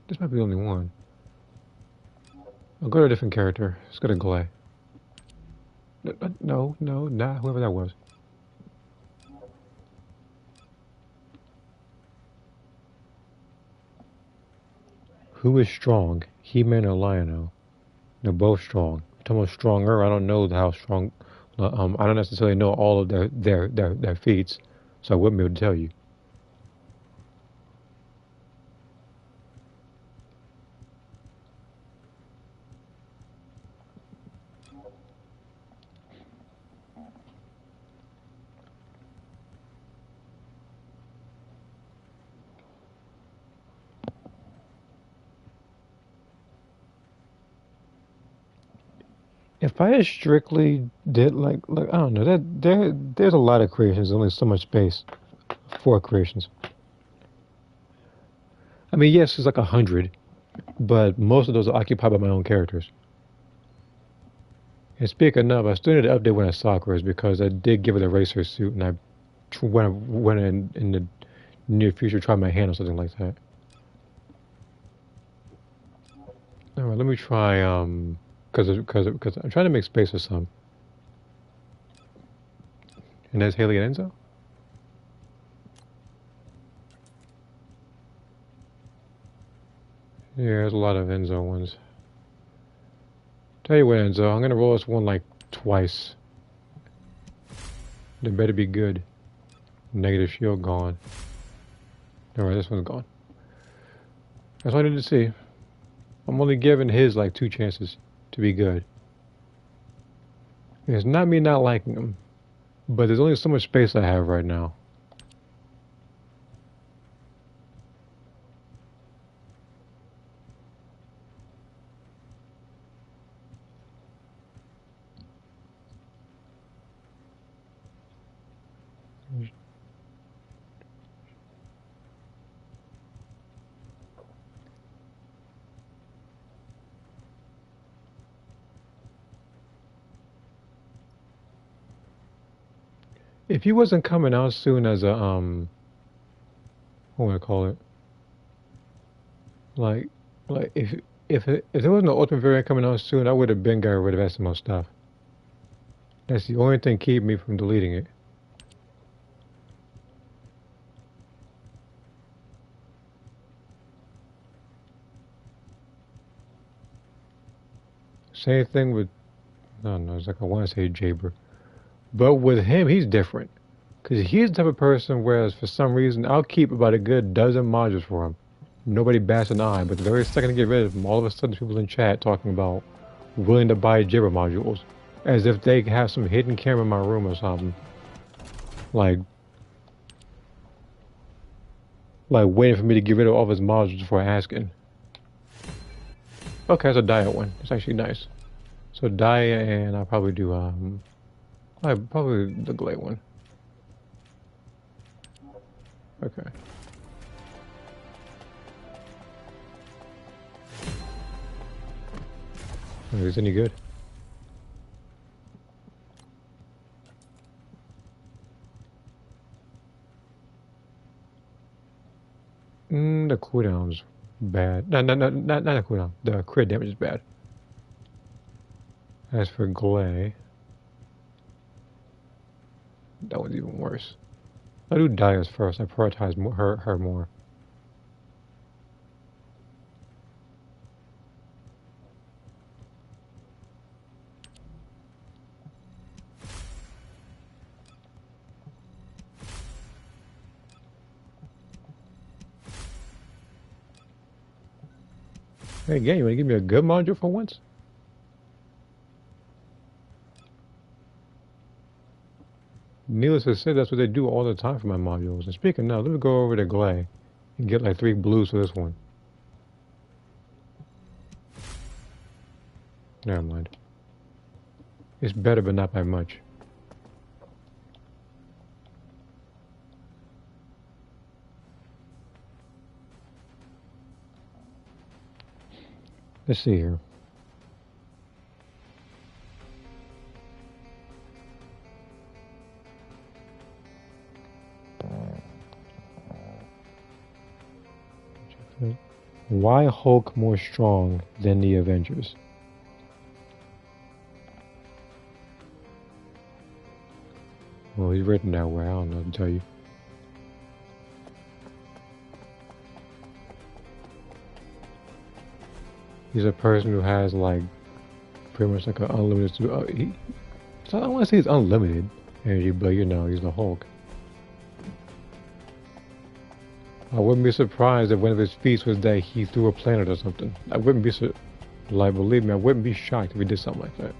This might be the only one. I'll go to a different character. Let's go to Glay. No, not whoever that was. Who is strong? He-Man or Lion-O? They're both strong. I'm talking about stronger. I don't know how strong. I don't necessarily know all of their feats, so I wouldn't be able to tell you. If I just strictly did like I don't know that there's a lot of creations, only so much space for creations. I mean, yes, it's like 100, but most of those are occupied by my own characters. And speaking of, I still need to update one of Sakura's because I did give it a racer suit, and I when in the near future try my hand or something like that. All right, let me try because I'm trying to make space for some. And there's Haley and Enzo. Yeah, there's a lot of Enzo ones. Tell you what, Enzo, I'm gonna roll this one like twice. They better be good. Negative shield gone. Alright, this one's gone. That's all I need to see. I'm only giving his like 2 chances to be good. It's not me not liking him, but there's only so much space I have right now. If he wasn't coming out soon as a what do I call it? Like like if there was no ultimate variant coming out soon, I would have been got rid of SMO stuff. That's the only thing keeping me from deleting it. Same thing with no, it's like I want to say Jaber, but with him he's different, cause he's the type of person whereas for some reason I'll keep about a good dozen modules for him. Nobody bats an eye, but the very second I get rid of him, all of a sudden people in chat talking about willing to buy Jibber modules, as if they have some hidden camera in my room or something. Like waiting for me to get rid of all of his modules before asking. Okay, it's a diet one. It's actually nice. So diet, and I'll probably do probably the Glay one. Okay. Is this any good? The cooldown's bad. No, not the cooldown. The crit damage is bad. As for Glay, that one's even worse. I'll do Dias first. I prioritize her more. Hey, again, you want to give me a good module for once? Needless to say, that's what they do all the time for my modules. And speaking now, let me go over to Glay and get like 3 blues for this one. Never mind. It's better, but not by much. Let's see here. Why Hulk more strong than the Avengers? Well, he's written that way. I don't know what to tell you. He's a person who has like pretty much like an unlimited. So I don't want to say he's unlimited energy, but you know, he's the Hulk. I wouldn't be surprised if one of his feats was that he threw a planet or something. I wouldn't be like, believe me, I wouldn't be shocked if he did something like that.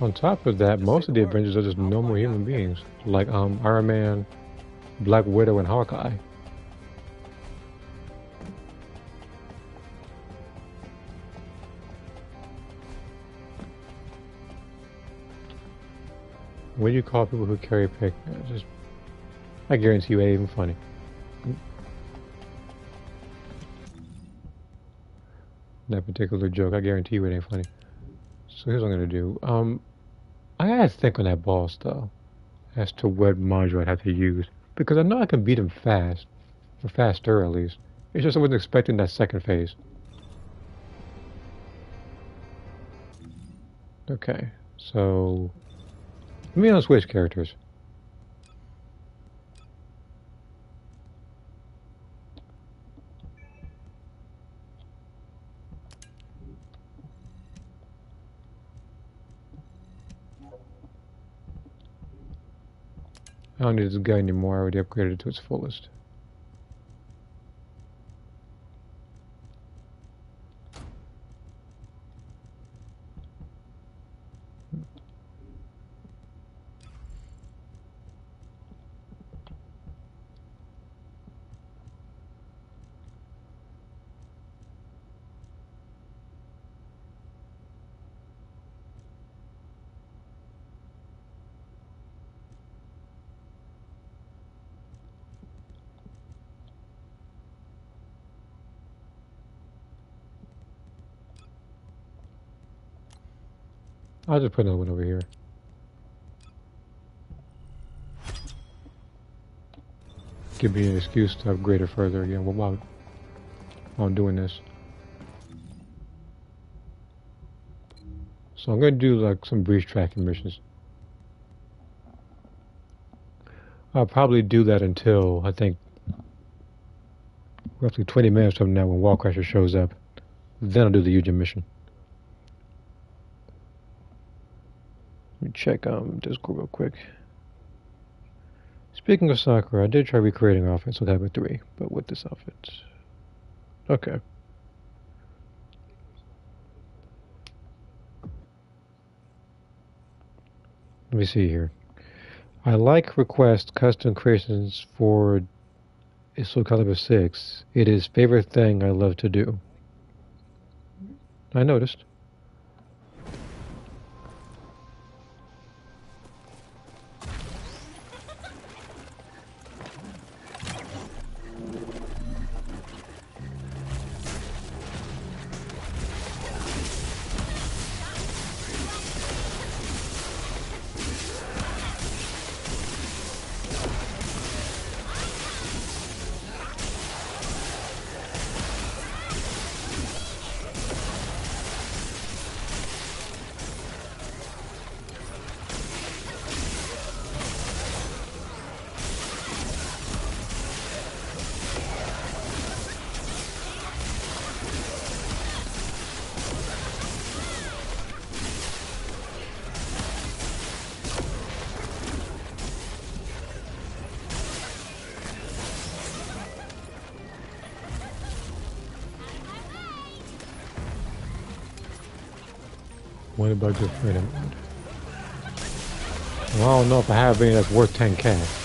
On top of that, most of the Avengers are just normal human beings, like Iron Man, Black Widow, and Hawkeye. What do you call people who carry pick? Just, I guarantee you, it ain't even funny. That particular joke, I guarantee you, it ain't funny. So here's what I'm gonna do. I gotta think on that boss though, as to what module I'd have to use, because I know I can beat him fast, or faster at least. It's just I wasn't expecting that second phase. Okay, so let me switch characters. I don't need this guy anymore. I already upgraded it to its fullest. I'll just put another one over here. Give me an excuse to upgrade it further again while I'm doing this. So I'm going to do like some breach tracking missions. I'll probably do that until, I think, roughly 20 minutes from now when Wallcrasher shows up. Then I'll do the Eugen mission. Let me check Discord real quick. Speaking of Sakura, I did try recreating her outfits with Habit 3, but with this outfit. Okay. Let me see here. I like request custom creations for Soul Calibur 6. It is favorite thing I love to do. I noticed. What about your freedom? Well, I don't know if I have any that's worth 10k.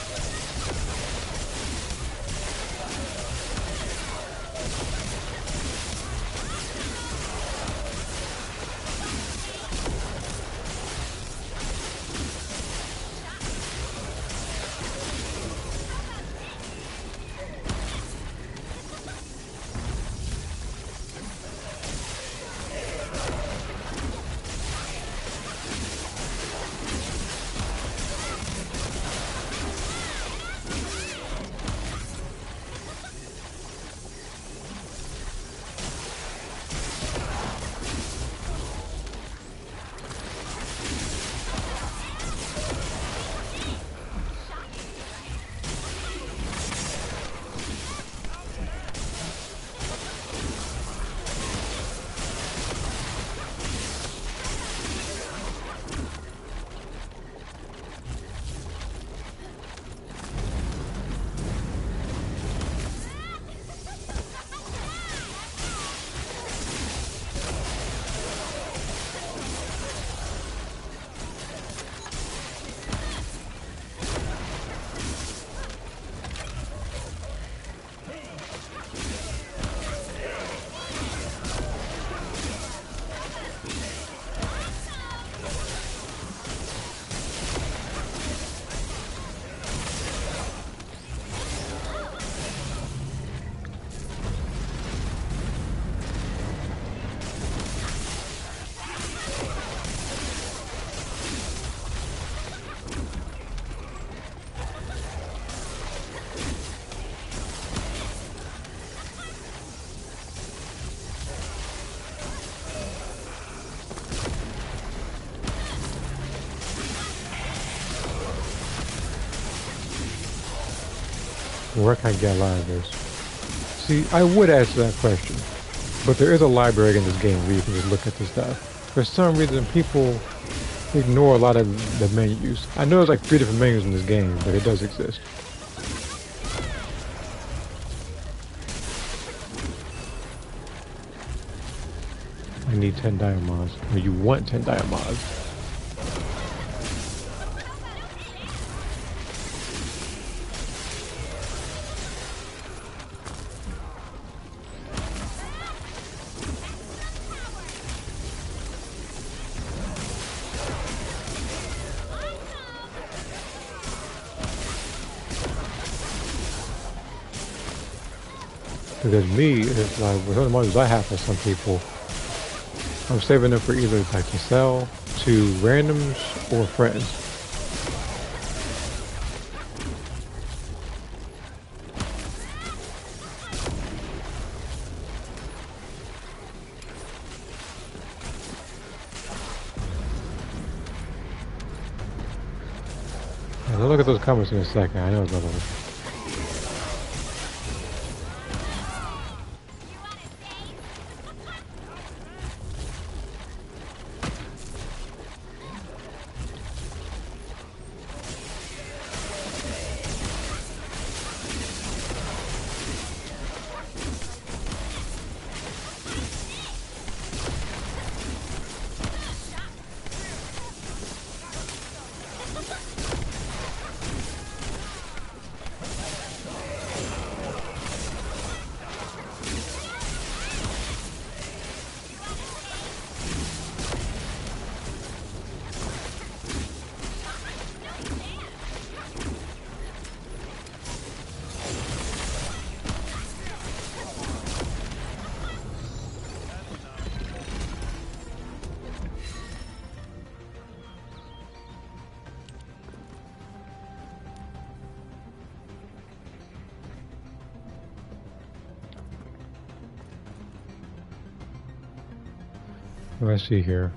Where can I get a lot of this? See, I would answer that question, but there is a library in this game where you can just look at this stuff. For some reason, people ignore a lot of the menus. I know there's like 3 different menus in this game, but it does exist. I need 10 diamonds. Or you want 10 diamonds. Because me, it's like with the modules I have for some people, I'm saving them for either like to sell to randoms or friends. And I'll look at those comments in a second. I know it's another one. Let's see here.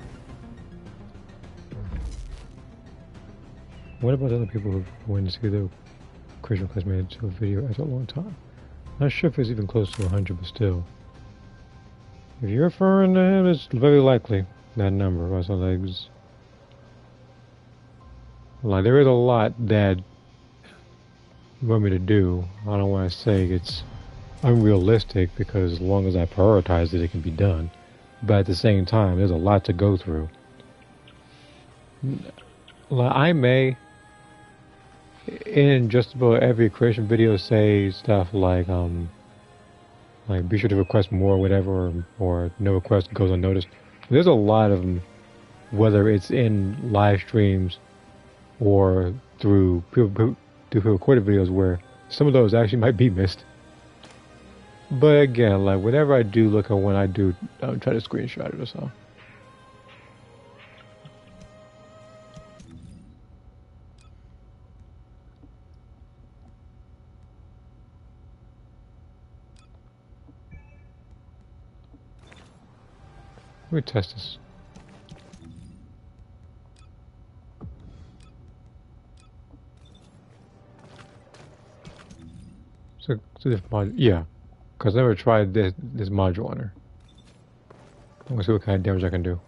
What about other people who went to see the Christian class made into a video after a long time? Not sure if it's even close to 100, but still. If you're referring to him, it's very likely that number. Right? So like there is a lot that you want me to do. I don't want to say it's unrealistic because as long as I prioritize it, it can be done. But at the same time, there's a lot to go through. Like I may, in just about every creation video, say stuff like be sure to request more, or whatever, or no request goes unnoticed. There's a lot of them, whether it's in live streams or through people recorded videos, where some of those actually might be missed. But again, like whenever I do look at one, I do try to screenshot it or so. Let me test this. So this mod, yeah. Because I never tried this module on her. I'm gonna see what kind of damage I can do.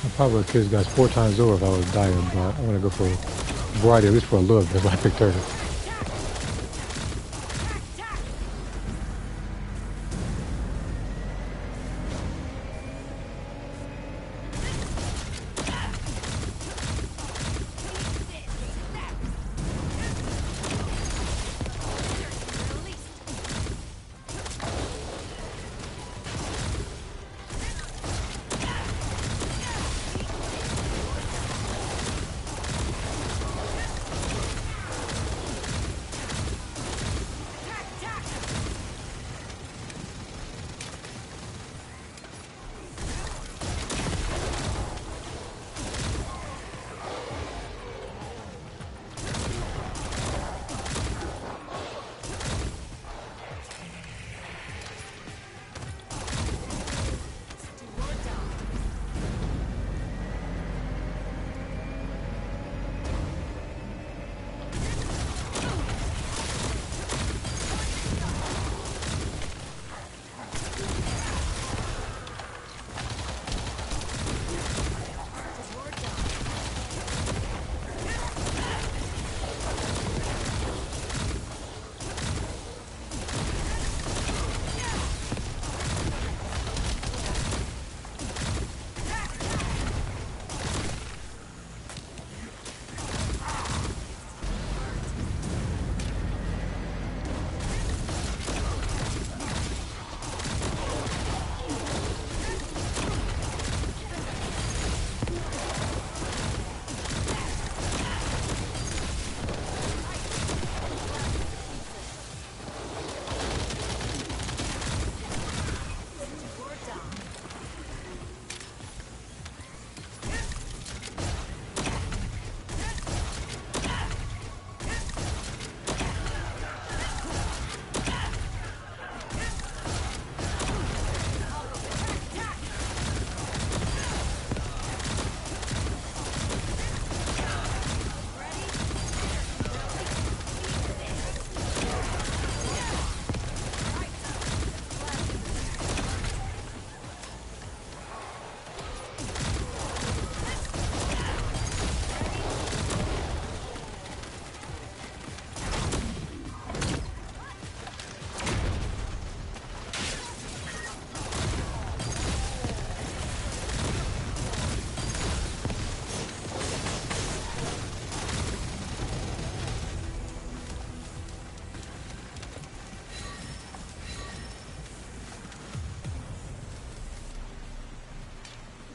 I probably would kill these guys 4 times over if I was dying, but I want to go for variety at least for a little bit. But I picked turtle.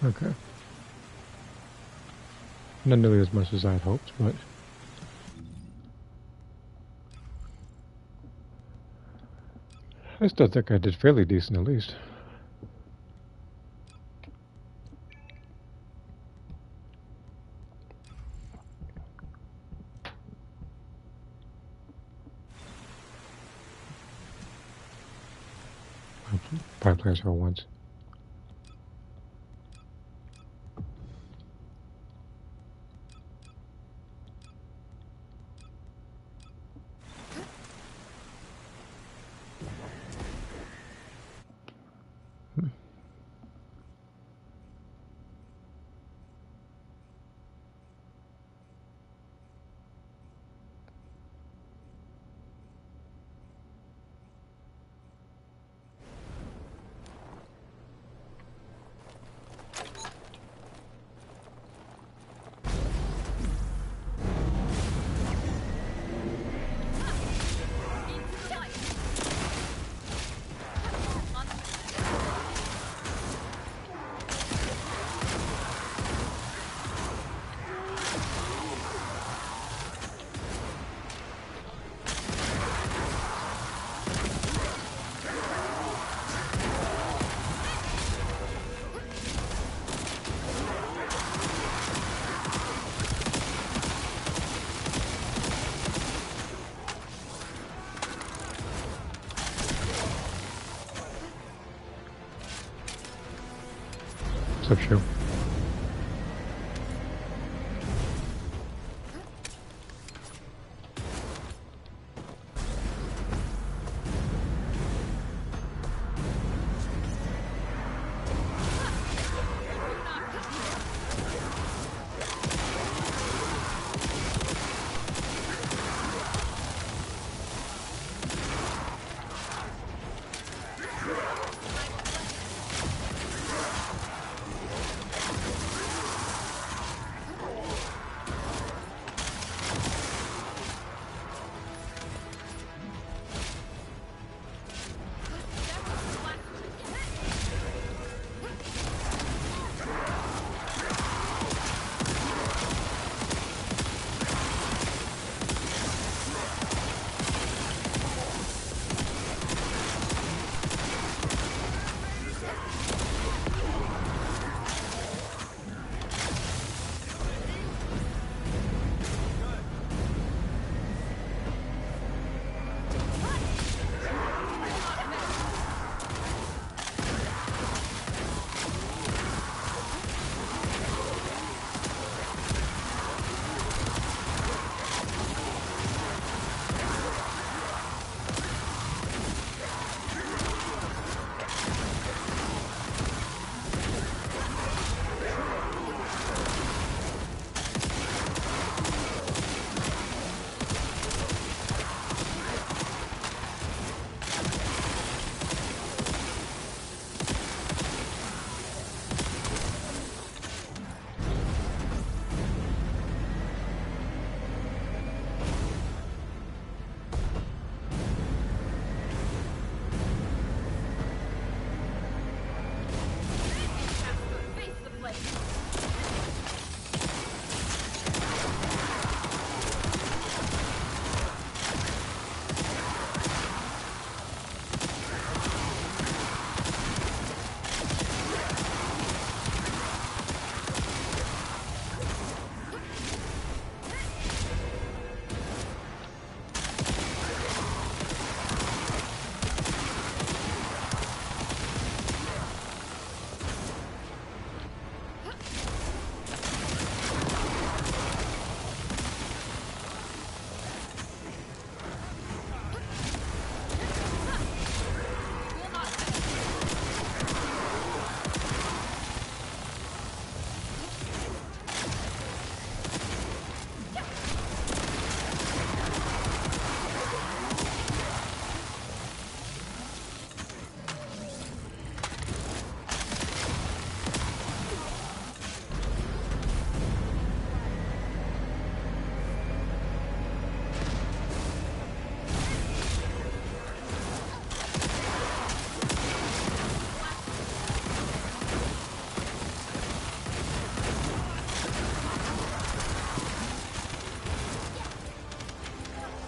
Okay. Not nearly as much as I'd hoped, but I still think I did fairly decent at least. Probably players for once. What's up, Shu?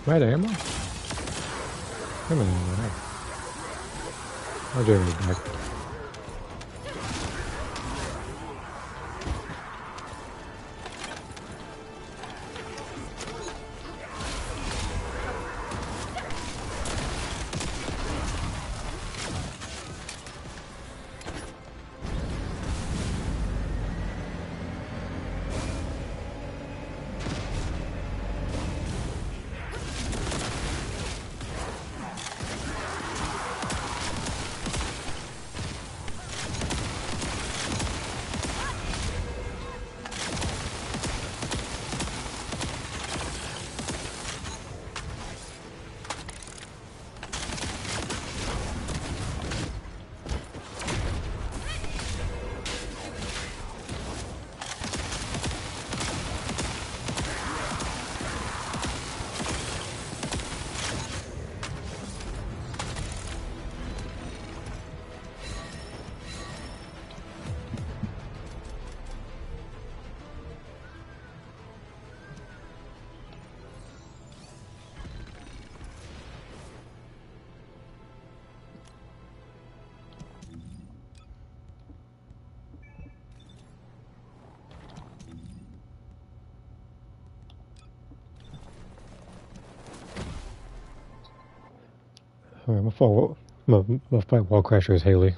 Right ammo? Come on, man. I'll do it back. Alright, my fight wall crasher is Haley.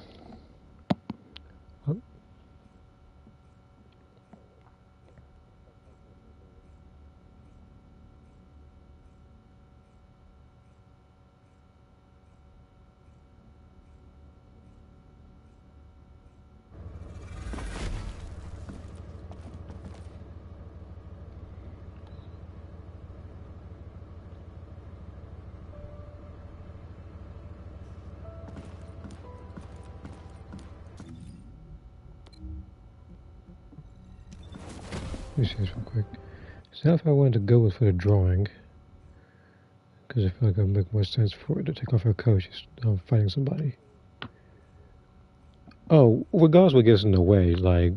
Let me see this real quick. So now if I wanted to go with for the drawing, because I feel like it would make more sense for it to take off her coat. She's fighting somebody. Oh, regardless what gets in the way, like,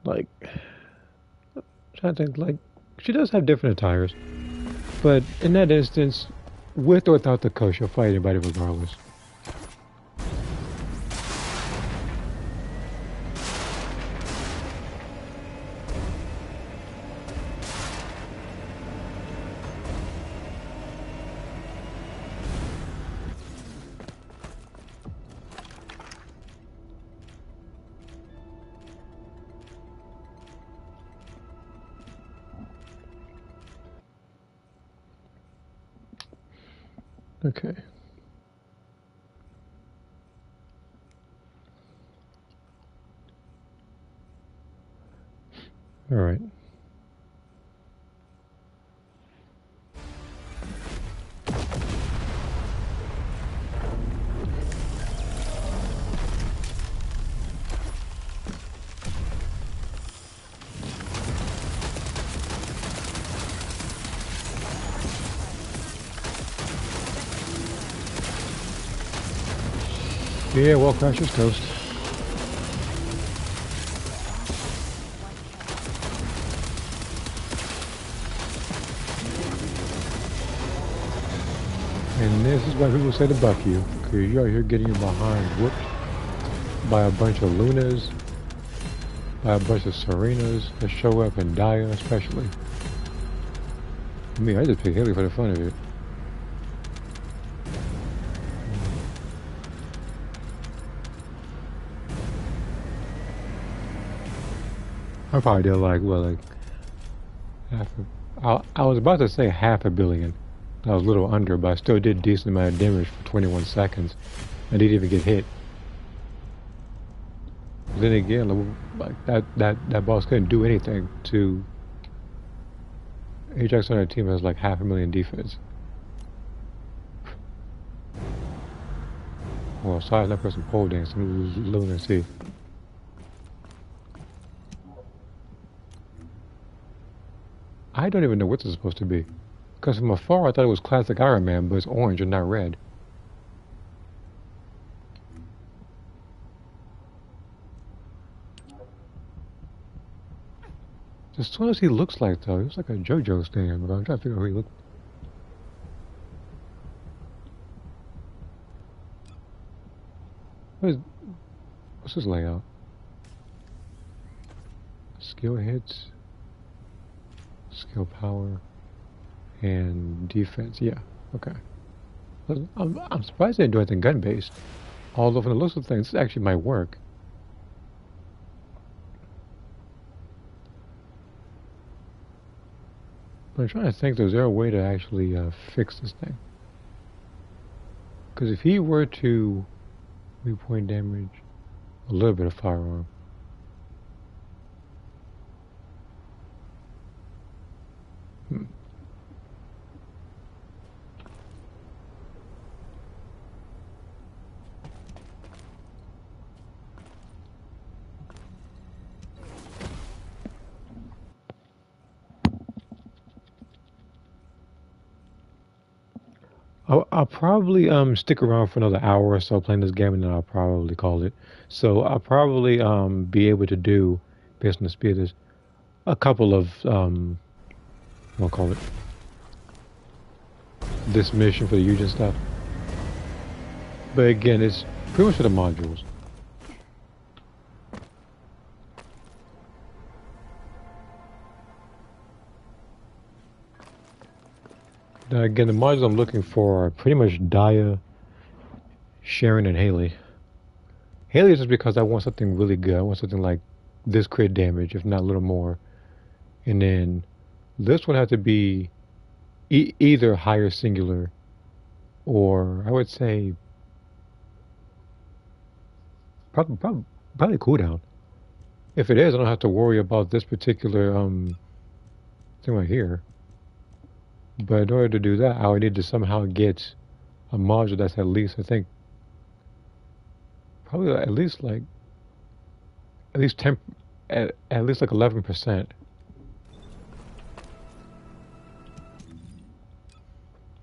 I'm trying to think, like, she does have different attires, but in that instance, with or without the coat, she'll fight anybody regardless. Okay. All right. Yeah, wall crashers toast. And this is why people say to buck you, because you're out here getting your behind whooped by a bunch of Lunas, by a bunch of Serenas that show up and die especially. Me, I just picked Haley for the fun of it. I probably did like, well, like, I was about to say $500 million. I was a little under, but I still did a decent amount of damage for 21 seconds. I didn't even get hit. Then again, like that boss couldn't do anything to Ajax on our team has like $500,000 defense. Well, sorry, that person pole dancing, lunacy. I don't even know what this is supposed to be. Because from afar I thought it was classic Iron Man, but it's orange and not red. As soon as he looks like though, he looks like a JoJo stand, but I'm trying to figure out who he looks. What's his layout? Skill hits, skill power, and defense. Yeah, okay. I'm surprised they didn't do anything gun based. Although from the looks of things, this actually might work. But I'm trying to think, is there a way to actually fix this thing? Because if he were to 3-point damage, a little bit of firearm. I'll probably stick around for another hour or so playing this game, and then I'll probably call it. So I'll probably be able to do, based on the speed of this, a couple of I'll call it this mission for the huge and stuff. But again, it's pretty much for the modules. Now again, the modules I'm looking for are pretty much Daya, Sharon, and Haley. Haley is just because I want something really good. I want something like this crit damage, if not a little more. And then this one has to be either higher singular, or I would say probably cooldown. If it is, I don't have to worry about this particular thing right here. But in order to do that, I would need to somehow get a module that's at least, I think, probably at least 10, at least like 11%.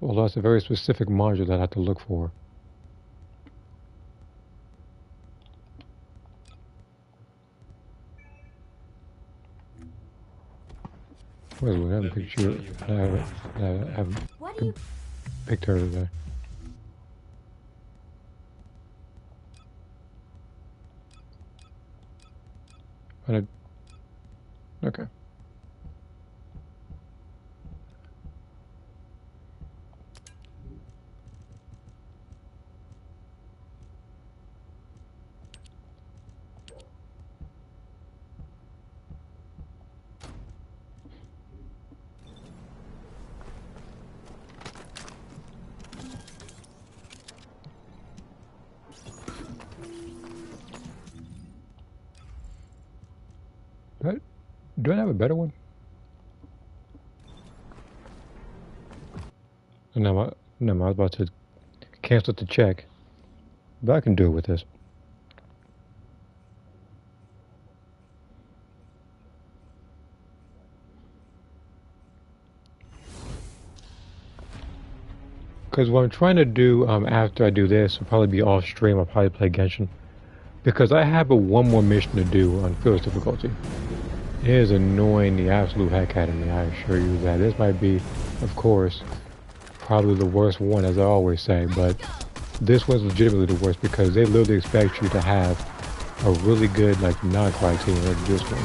Well, that's a very specific module that I have to look for. Where's the I haven't picked you? I haven't picked her today. But okay. Do I have a better one? No, I was about to cancel the check, but I can do it with this. Because what I'm trying to do after I do this will probably be off stream. I'll probably play Genshin, because I have one more mission to do on Fearless difficulty. It is annoying the absolute heck out of me, I assure you that. This might be, of course, probably the worst one, as I always say, but this one's legitimately the worst because they literally expect you to have a really good, like, non-criteria in order to do this one.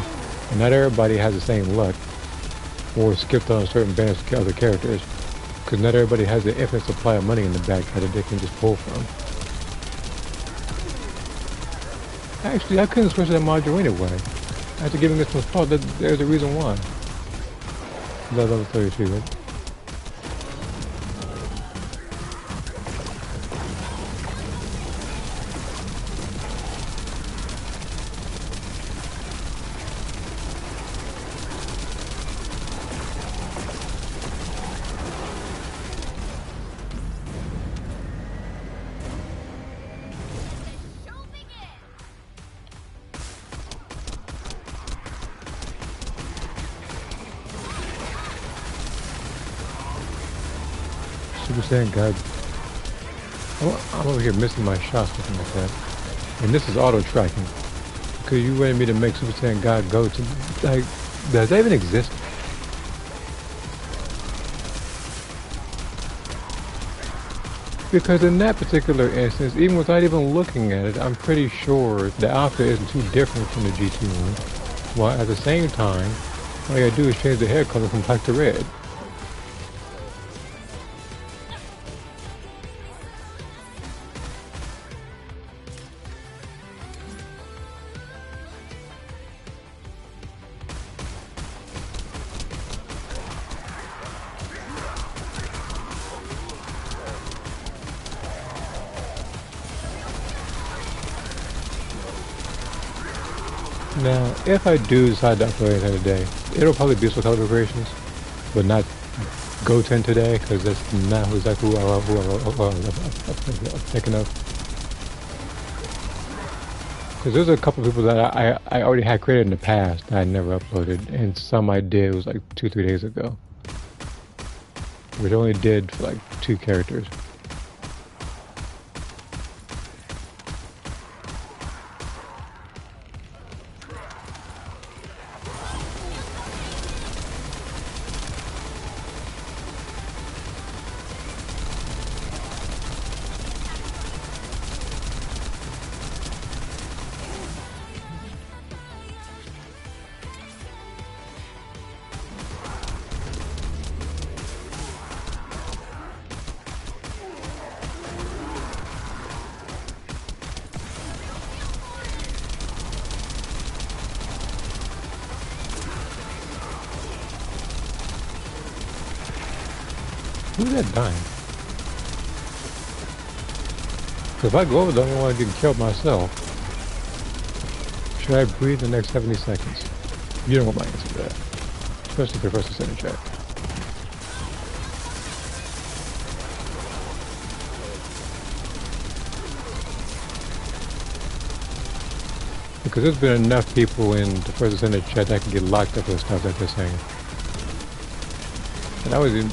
And not everybody has the same luck, or skipped on certain banners to other characters, because not everybody has the infinite supply of money in the back that they can just pull from. Actually, I couldn't switch that module anyway. After giving this one thought, there's a reason why. Level 32, right? Super Saiyan God. I'm over here missing my shots, something like that. And this is auto tracking. Because you wanted me to make Super Saiyan God go to, like, Does that even exist? Because in that particular instance, even without even looking at it, I'm pretty sure the outfit isn't too different from the GT one. While at the same time, all you gotta do is change the hair color from black to red. Now, if I do decide to upload it today, it'll probably be for color preparations, but not Goten today, because that's not exactly who I'm thinking of. Because there's a couple people that I already had created in the past that I never uploaded, and some I did was like 2-3 days ago, which I only did for like 2 characters. Who's that dying? Because if I go over there, I don't want to get killed myself. Should I breathe the next 70 seconds? You don't want my answer to that. Especially if you're first to send a chat. Because there's been enough people in the first to send a chat that can get locked up with stuff that they're saying. And I was in...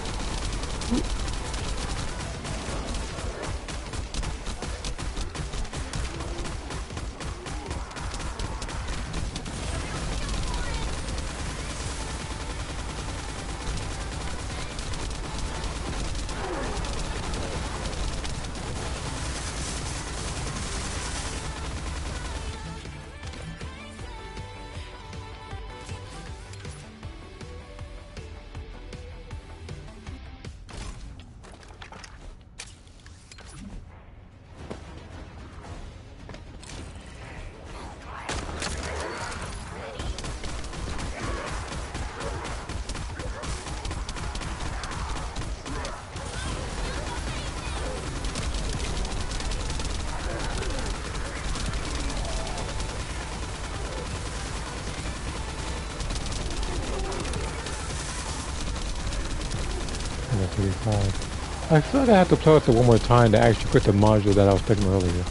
I feel like I have to play with it one more time to actually quit the module that I was picking earlier.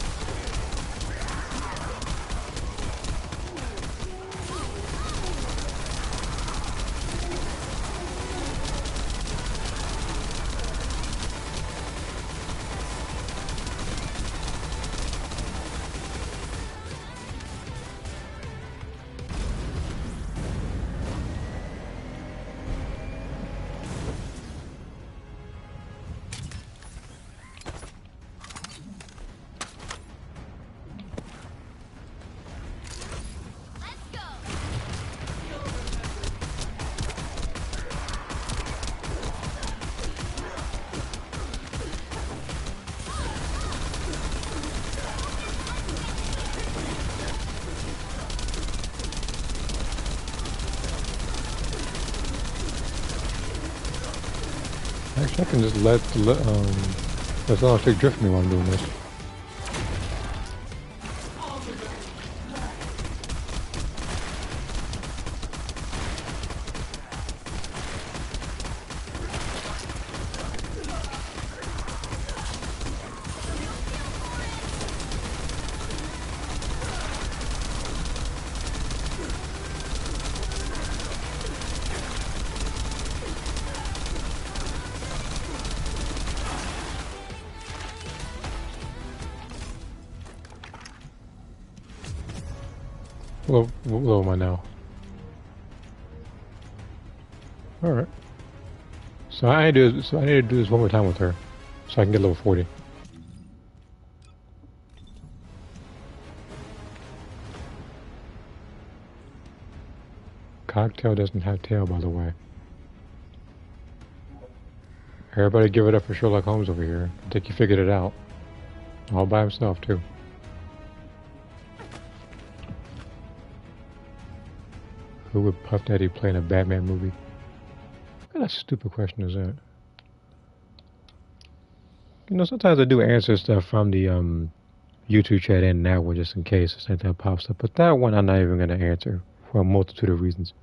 Actually, I can just let someone take drift me while I'm doing this. What level am I now? All right. So I need to do this one more time with her, so I can get level 40. Cocktail doesn't have tail, by the way. Everybody give it up for Sherlock Holmes over here. I think he figured it out. All by himself, too. Who would Puff Daddy play in a Batman movie? What kind of stupid question is that? You know, sometimes I do answer stuff from the YouTube chat and that one just in case something that pops up. But that one I'm not even going to answer for a multitude of reasons.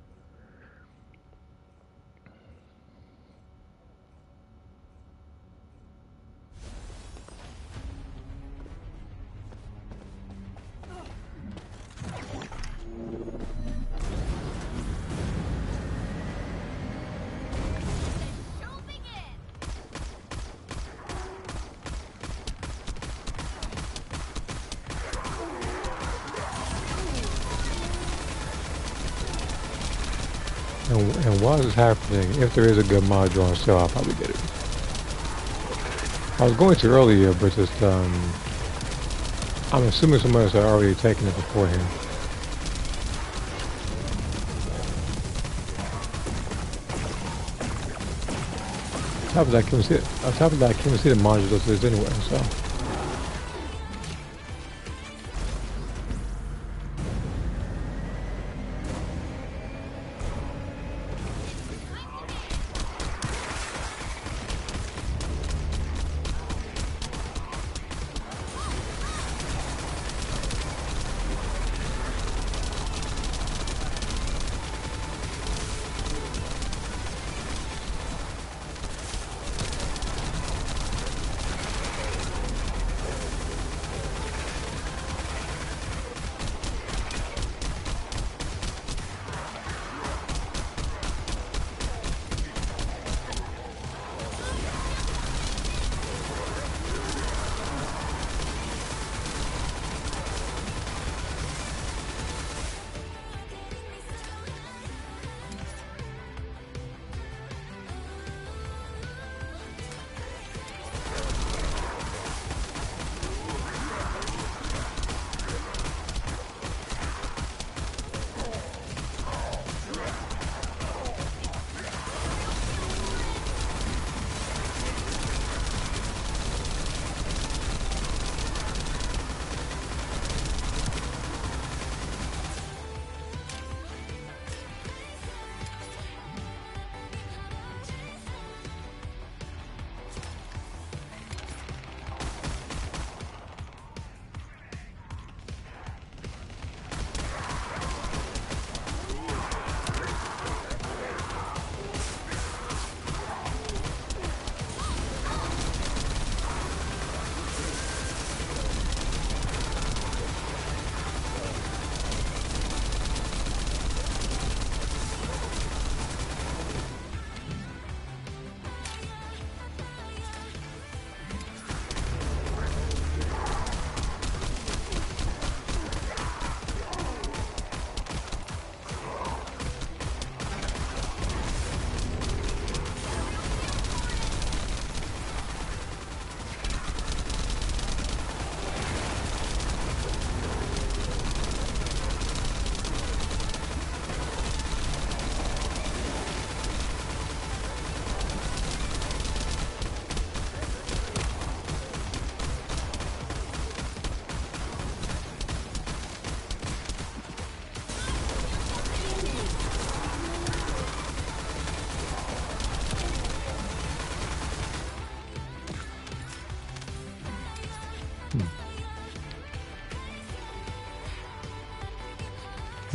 And while this is happening, if there is a good module on sale, I'll probably get it. I was going to earlier, but just, I'm assuming someone else had already taken it beforehand. On top of that, I can't even see the modules there's anyway, so.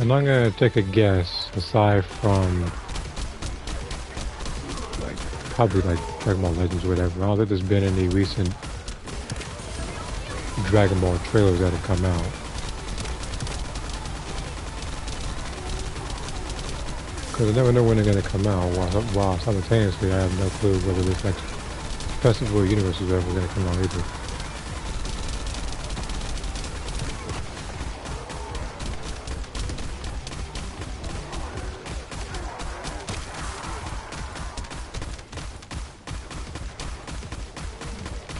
And I'm gonna take a guess, aside from like probably like Dragon Ball Legends or whatever. I don't think there's been any recent Dragon Ball trailers that have come out. Because I never know when they're gonna come out, while simultaneously I have no clue whether this next Festival of Universe is ever gonna come out either.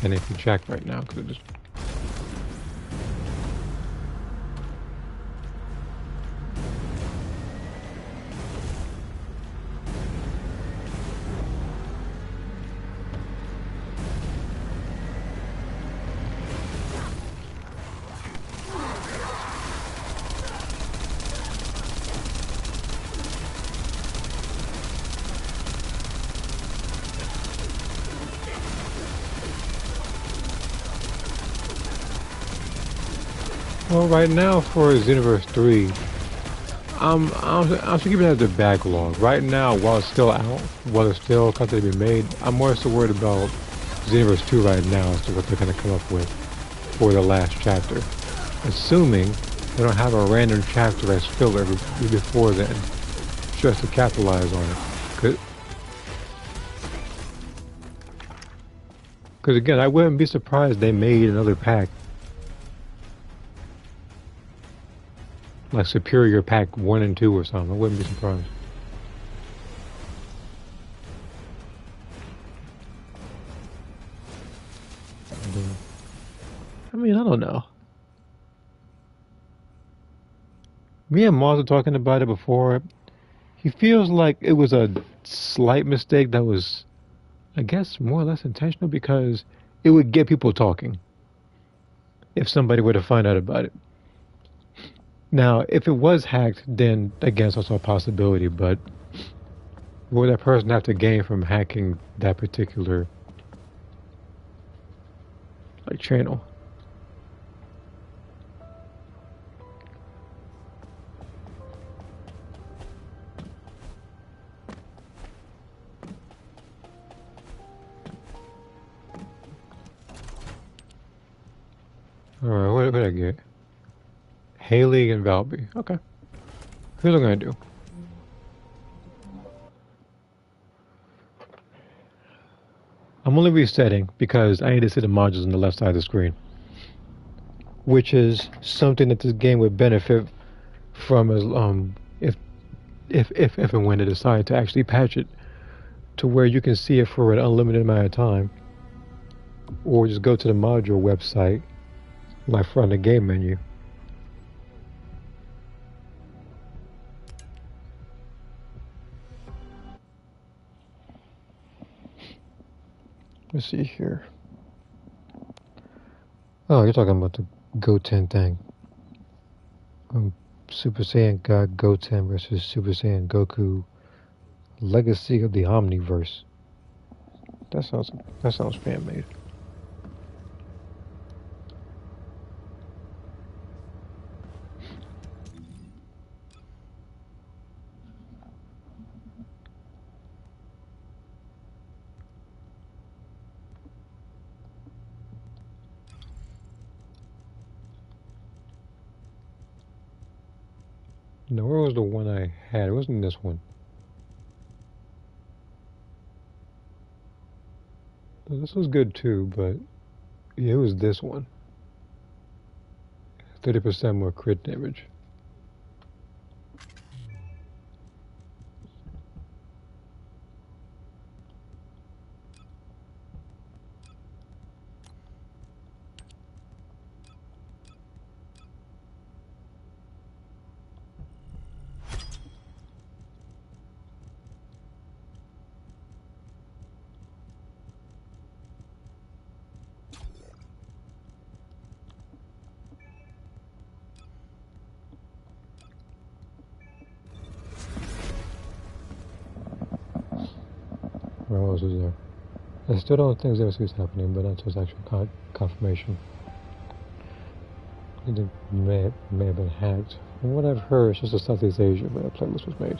anything checked right now because it just. Well, right now for Xenoverse 3, I'm still keeping it as the backlog. Right now, while it's still out, while it's still content to be made, I'm more so worried about Xenoverse 2 right now as to what they're going to come up with for the last chapter. Assuming they don't have a random chapter as filler before then, just to capitalize on it. Because again, I wouldn't be surprised they made another pack. Like Superior Pack 1 and 2 or something. I wouldn't be surprised. I mean, I don't know. Me and Mars were talking about it before. He feels like it was a slight mistake that was, I guess, more or less intentional because it would get people talking if somebody were to find out about it. Now, if it was hacked, then again, it's also a possibility, but what would that person have to gain from hacking that particular channel? Alright, what did I get? Haley and Valby. Okay. Here's what I'm gonna do. I'm only resetting because I need to see the modules on the left side of the screen, which is something that this game would benefit from as if and when they decide to actually patch it to where you can see it for an unlimited amount of time, or just go to the module website, like from the game menu. Let's see here. Oh, you're talking about the Goten thing. Super Saiyan God Goten versus Super Saiyan Goku. Legacy of the Omniverse. That sounds fan made. No, where was the one I had? It wasn't this one. This was good too, but yeah, it was this one. 30% more crit damage. Where else was there? I still don't think this is happening, but that's just actual confirmation. I think it may have been hacked. From what I've heard, it's just a Southeast Asia where that playlist was made.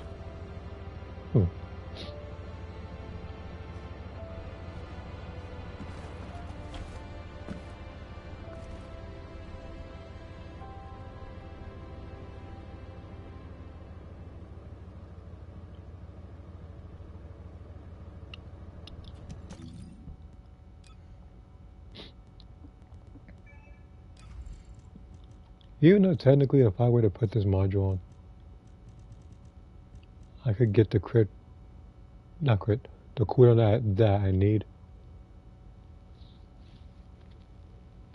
Even though technically if I were to put this module on, I could get the the cooldown that I need.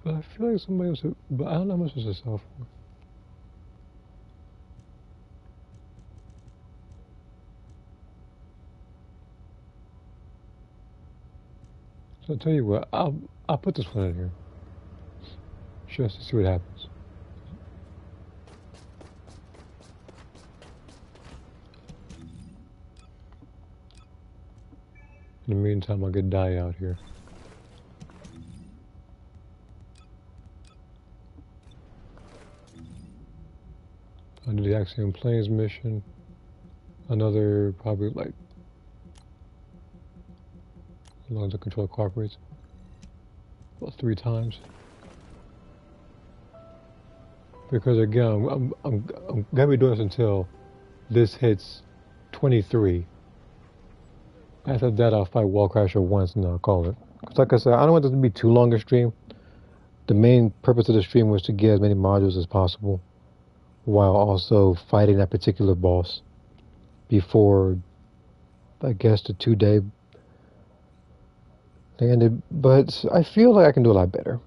But I feel like somebody else. But I don't know how much this is sell for. So I'll tell you what. I'll put this one in here just to see what happens. In the meantime, I'll get dye out here. I'll do the Axiom Plains mission. Another probably like as long as the control cooperates. About 3 times. Because again, I'm gonna be doing this until this hits 23. After that, I'll fight Wall Crasher once and I'll call it. Because like I said, I don't want this to be too long a stream. The main purpose of the stream was to get as many modules as possible, while also fighting that particular boss before, I guess, the 2-day thing ended. But I feel like I can do a lot better.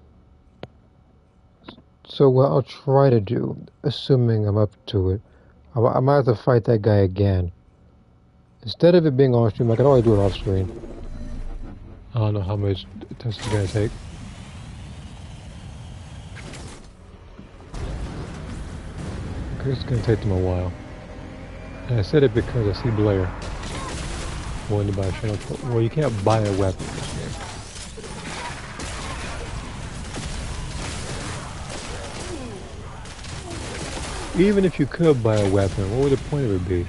So what I'll try to do, assuming I'm up to it, I might have to fight that guy again. Instead of it being on stream, I can always do it off screen. I don't know how much test it's gonna take. Okay, it's gonna take them a while. And I said it because I see Blair wanting to buy a channel. Well, you can't buy a weapon in this game. Even if you could buy a weapon, what would the point of it be?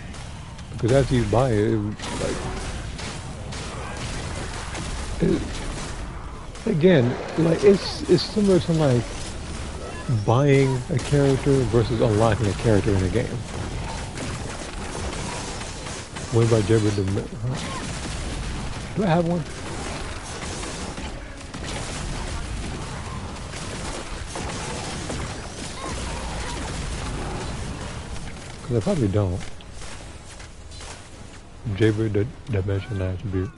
Because after you buy it, again, like it's similar to like buying a character versus unlocking a character in a game. What about Jabber the? Do I have one? Because I probably don't. Jabber the dimension attribute.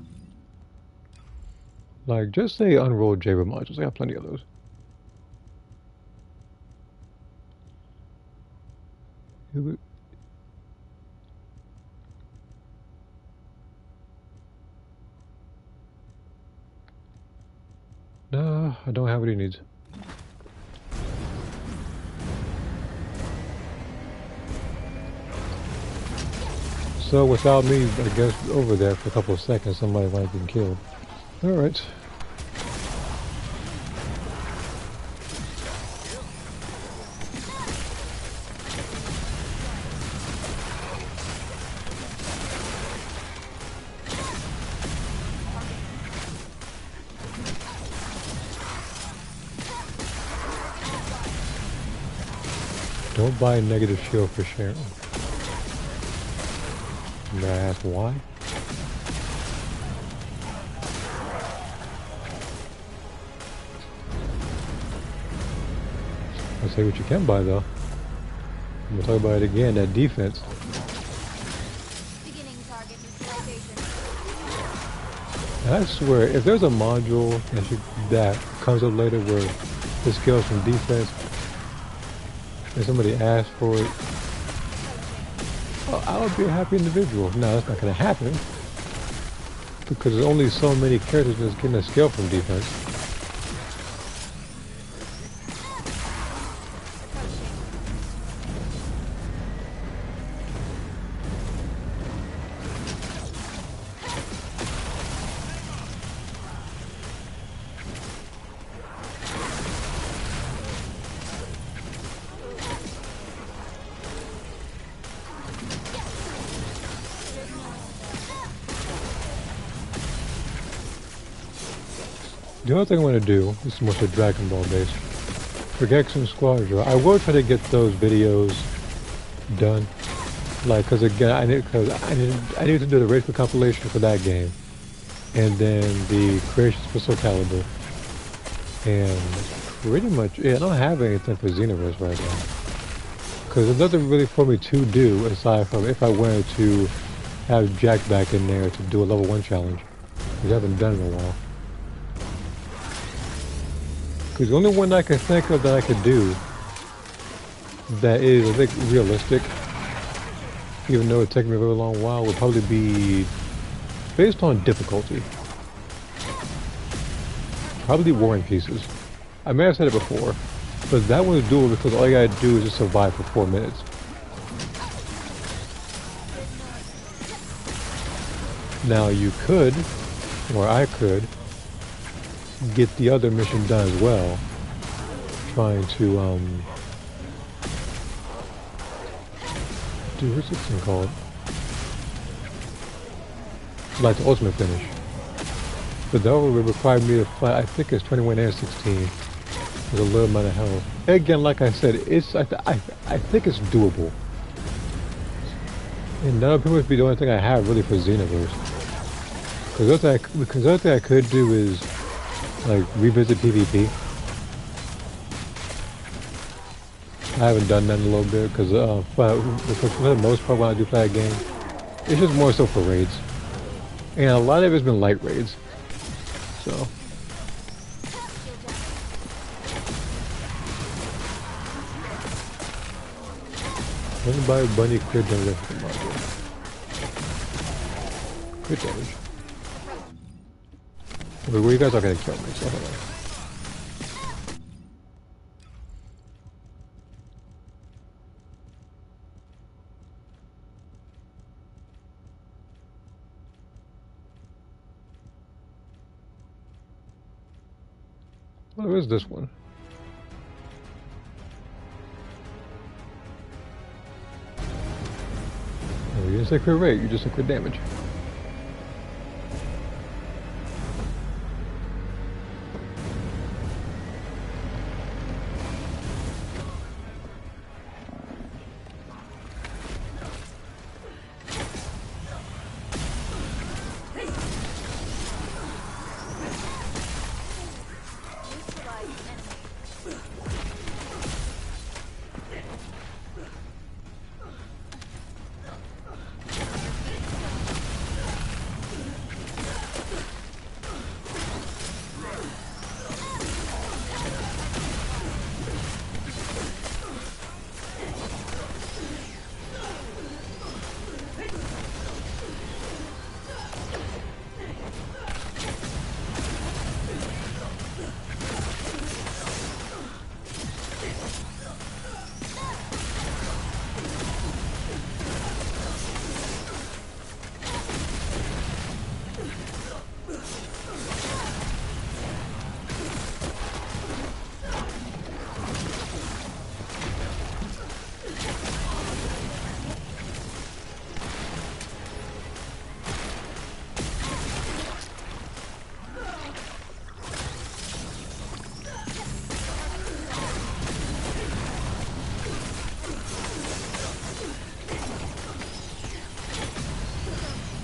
Like, just say unroll Jabber modules. I got plenty of those. No, I don't have what he needs. So without me, I guess, over there for a couple of seconds, somebody might have been killed. Alright. Don't buy a negative shield for sharing. May I ask why? I'll say what you can buy though. I'm gonna talk about it again, that defense. Beginning target neutralization. And I swear, if there's a module that comes up later where it scales from defense, and somebody asks for it, I would be a happy individual. No, that's not going to happen. Because there's only so many characters that's getting a scale from defense. The other thing I want to do, this is mostly Dragon Ball based, for Gex and Squadra, I will try to get those videos done. Like, cause again, I need to do the race for compilation for that game, and then the creations for Soul Calibur, and pretty much, yeah, I don't have anything for Xenoverse right now, cause there's nothing really for me to do aside from if I wanted to have Jack back in there to do a level 1 challenge, which I haven't done in a while. Because the only one I can think of that I could do that is, I think, realistic, even though it took me a very long while, would probably be based on difficulty. Probably War and Pieces. I may have said it before, but that one's doable because all you gotta do is just survive for 4 minutes. Now you could, or I could, get the other mission done as well. Trying to, dude, what's this thing called? Like the ultimate finish. But that would require me to fight, I think it's 21 and 16. With a little amount of health. Again, like I said, it's I think it's doable. And that'll pretty much be the only thing I have really for Xenoverse. Because the other thing I could do is like revisit PvP. I haven't done that in a little bit because for the most part when I do play a game, it's just more so for raids. And a lot of it's been light raids. So when buy bunny crit damage from the module. Crit damage. Wait, well, you guys are gonna kill me, so hold on. Where is this one? Oh, you didn't say crit rate, you just said crit damage.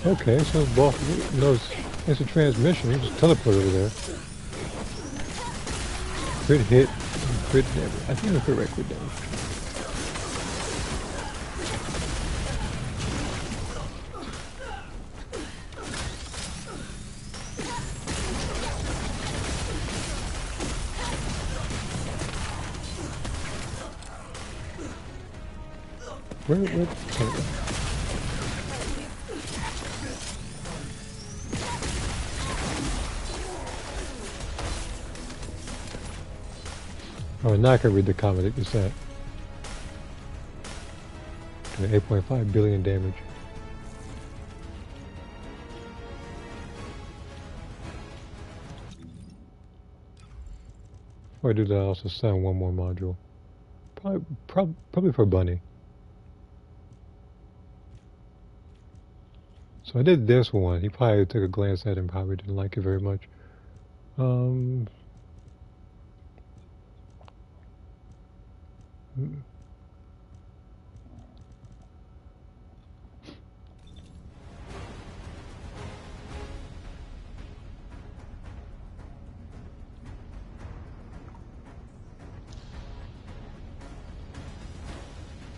Okay, so boss knows it's a transmission, you just teleport over there. Crit hit, crit damage. I think it's crit rate, crit damage. Where? Oh, now I can read the comment that you sent. 8.5 billion damage. Or do that also send one more module? Probably for Bunny. So I did this one. He probably took a glance at it and probably didn't like it very much.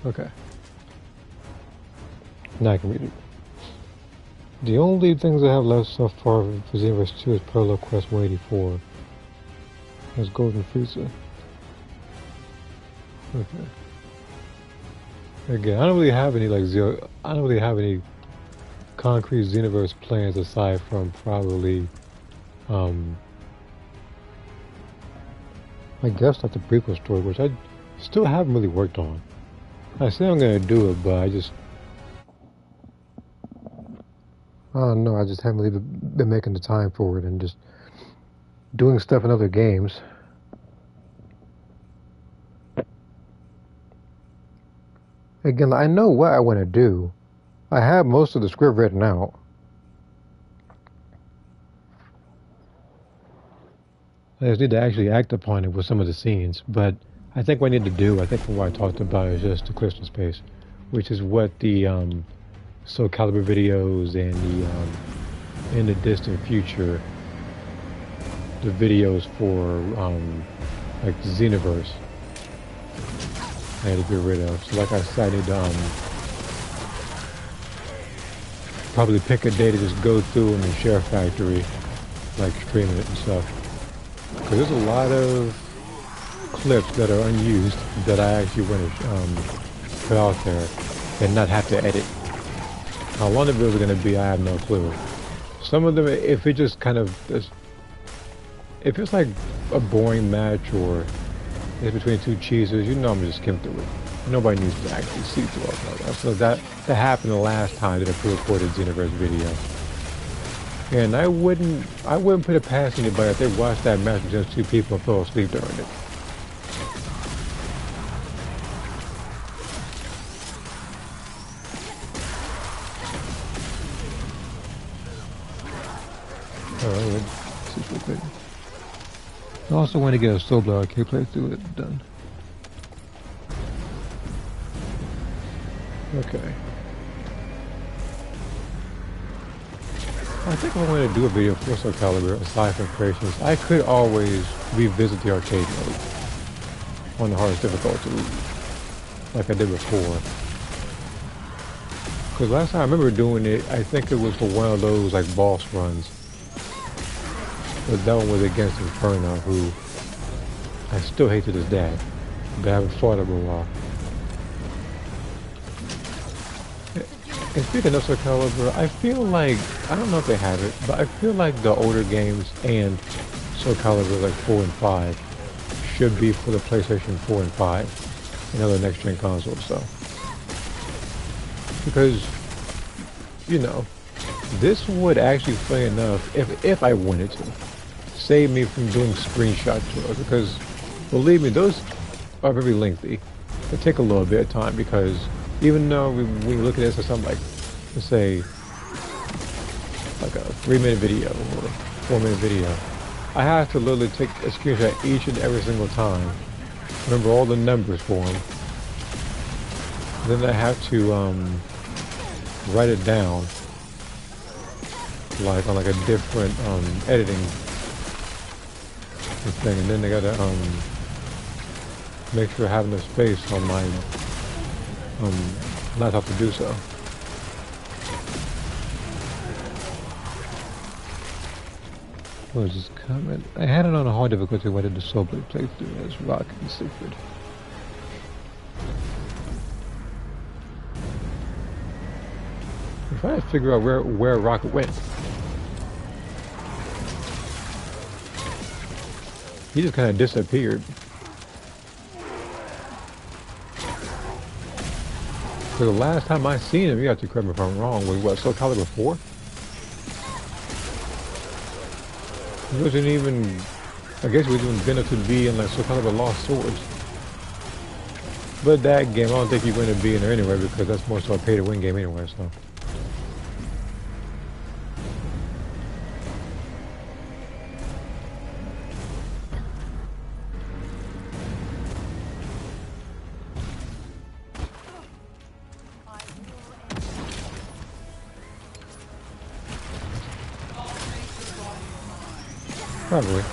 Okay. Now I can read it. The only things I have left so far for Xenoverse 2 is Parallel Quest 184. That's Golden Frieza. Okay. Again, I don't really have any like I don't really have any concrete Xenoverse plans aside from probably, um, I guess like the prequel story, which I still haven't really worked on. I say I'm gonna do it, but I don't know, I just haven't really been making the time for it and just doing stuff in other games. Again, I know what I want to do. I have most of the script written out. I just need to actually act upon it with some of the scenes. But I think what I need to do, I think what I talked about is just the crystal space, which is what the Soul Calibur videos and the in the distant future, the videos for like the Xenoverse, I had to get rid of. So like I said, I need to probably pick a day to just go through in the Share Factory, like streaming it and stuff. Because there's a lot of clips that are unused that I actually want to put out there and not have to edit. How long the videos are going to be, I have no clue. Some of them, if it just kind of, if it's like a boring match or it's between two cheeses, you know I'm just skim through it. Nobody needs to actually see through all that. So that happened the last time that I pre-recorded Xenoverse video. And I wouldn't put it past anybody if they watched that match with just two people and fell asleep during it. Alright, let's see real quick. I also want to get a Soul Blood arcade playthrough it done. Okay. I think if I want to do a video for Soul Calibur, aside from creations, I could always revisit the arcade mode on the hardest difficulty, like I did before. Because last time I remember doing it, I think it was for one of those like boss runs. But that one was against Inferno, who I still hate to this day, but I haven't fought him in a while. And speaking of Soul Calibur, I feel like, I don't know if they have it, but I feel like the older games and Soul Calibur like 4 and 5 should be for the PlayStation 4 and 5 and other next-gen consoles, so. Because, you know, this would actually, funny enough, if I wanted to, save me from doing screenshot tours, because, believe me, those are very lengthy. They take a little bit of time, because even though when you look at this as something like, let's say, like a 3-minute video or a 4-minute video, I have to literally take a screenshot each and every single time, remember all the numbers for them, then I have to write it down, like on like a different editing thing, and then I gotta make sure I have enough space on my laptop to do so. What was this comment? I had it on a hard difficulty when I did the Soul Blade playthrough as Rock and Siegfried. I'm trying to figure out where Rocket went. He just kind of disappeared. So the last time I seen him, you have to correct me if I'm wrong, was what, Soul Calibur 4? He wasn't even, I guess he was even good enough to be in like Soul Calibur Lost Swords. But that game, I don't think he's going to be in there anyway, because that's more so a pay-to-win game anyway, so. Probably.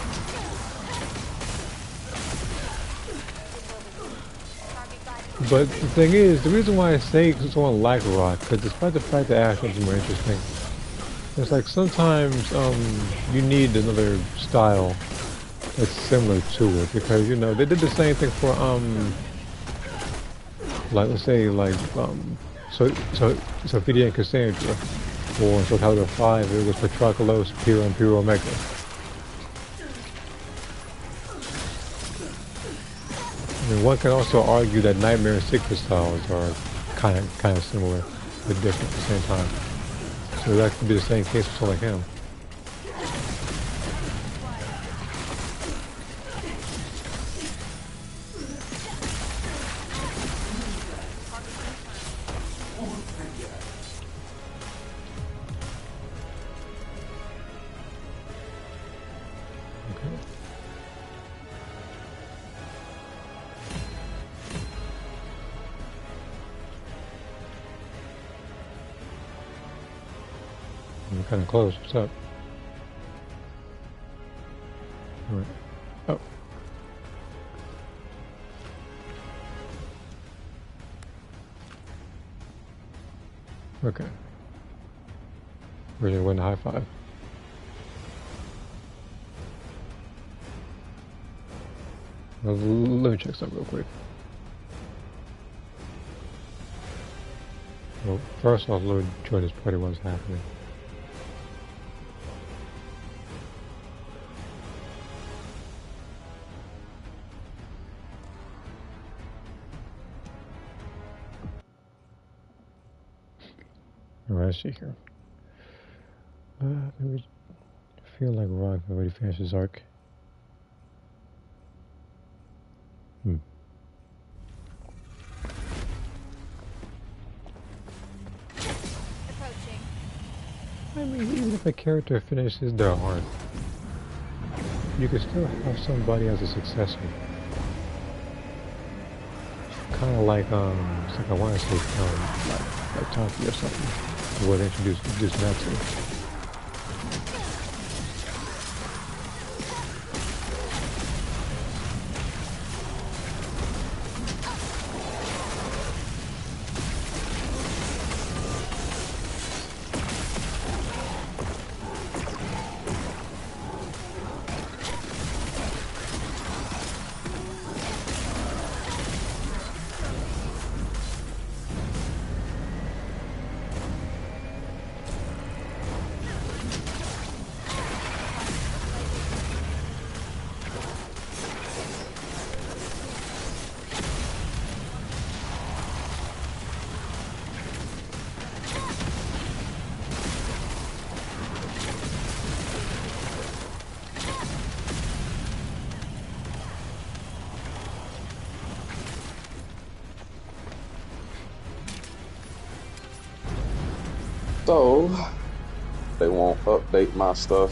But the thing is, the reason why I say someone like Rock, because despite the fact that Ash is more interesting, it's like sometimes you need another style that's similar to it because you know they did the same thing for like let's say like Sophia and Cassandra, or in Soul Calibur 5 it was Patroclus, Pyrrha, and Pyrrha Omega. I mean, one can also argue that Nightmare and Secret styles are kind of similar, but different at the same time. So that could be the same case with someone like him. I'm kind of close. What's up? All right. Oh. Okay. We're gonna win the high five. Well, let me check something real quick. Well, first off, let me join this party while it's happening. Alright, let's see here. Maybe feel like Rock already finished his arc. Approaching. I mean, even if a character finishes their arc, you could still have somebody as a successor. Kind of like, it's like I want to say, like Taki or something. Where they introduced Natsu. So, they won't update my stuff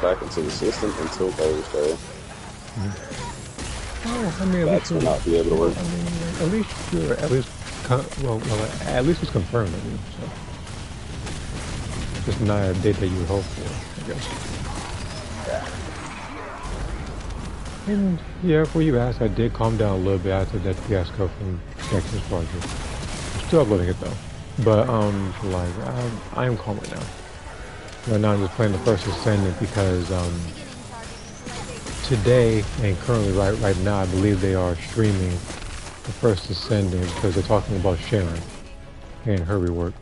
back into the system until Thursday. Oh, I mean, That's when I'll be able to work. I mean, at least you're at least it's confirmed. I mean, so just not a date that you would hope for, I guess. And yeah, for you asked, I did calm down a little bit after that fiasco from Texas Project. I'm still uploading it though, but like I am calmer now. Right now I'm just playing the first Descendant because today and currently right now I believe they are streaming the first Descendant because they're talking about Sharon and her rework.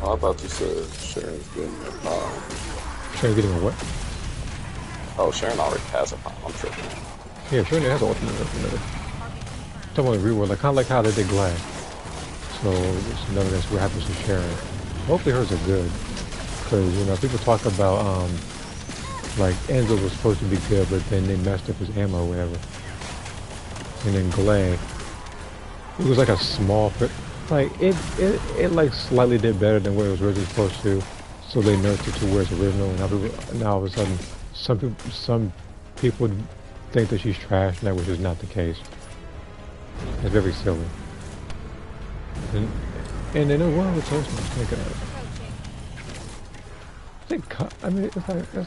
Oh, I thought you said Sharon's getting a power. Sharon getting a what? Oh, Sharon already has a power. I'm tripping. Yeah, Sharon has ultimate. Talking about the rework, like kind of like how they did Glass. So it's another guess what happens to Sharon. Hopefully hers are good, because you know people talk about like Enzo was supposed to be good, but then they messed up his ammo or whatever. And then Glay, it was like a small fit. Like it like slightly did better than what it was originally supposed to, so they nerfed it to where it's original. And now all of a sudden, some people think that she's trash now, which is not the case. It's very silly. And in a world of Toast, I mean, it's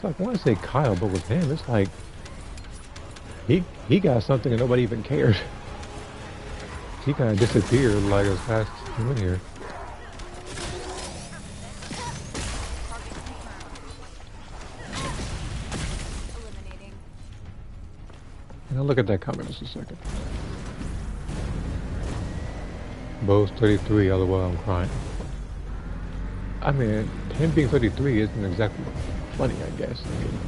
like I want to say Kyle, but with him, it's like he got something and nobody even cared. He kind of disappeared like as fast as he went here. Now look at that comment just a second. Bo's 33, otherwise I'm crying. I mean, him being 33 isn't exactly funny, I guess. I mean,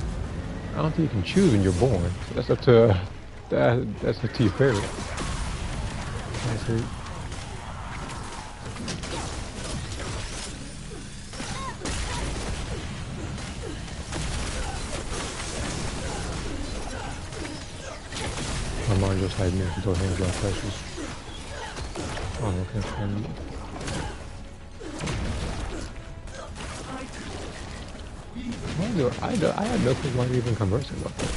I don't think you can choose when you're born. That's up to that's up to your parents. That's it. My mom just had me to throw hands like precious. Oh, okay, fine. I had no clue why we even conversing about that.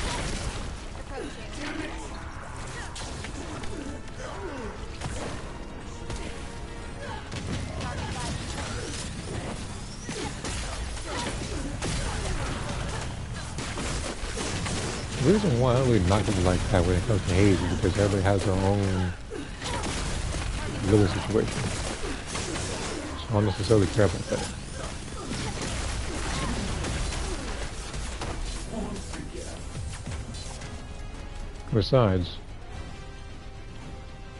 The reason why I don't really knock people like that when it comes to hate is because everybody has their own living situation. So I don't necessarily care about that. Besides,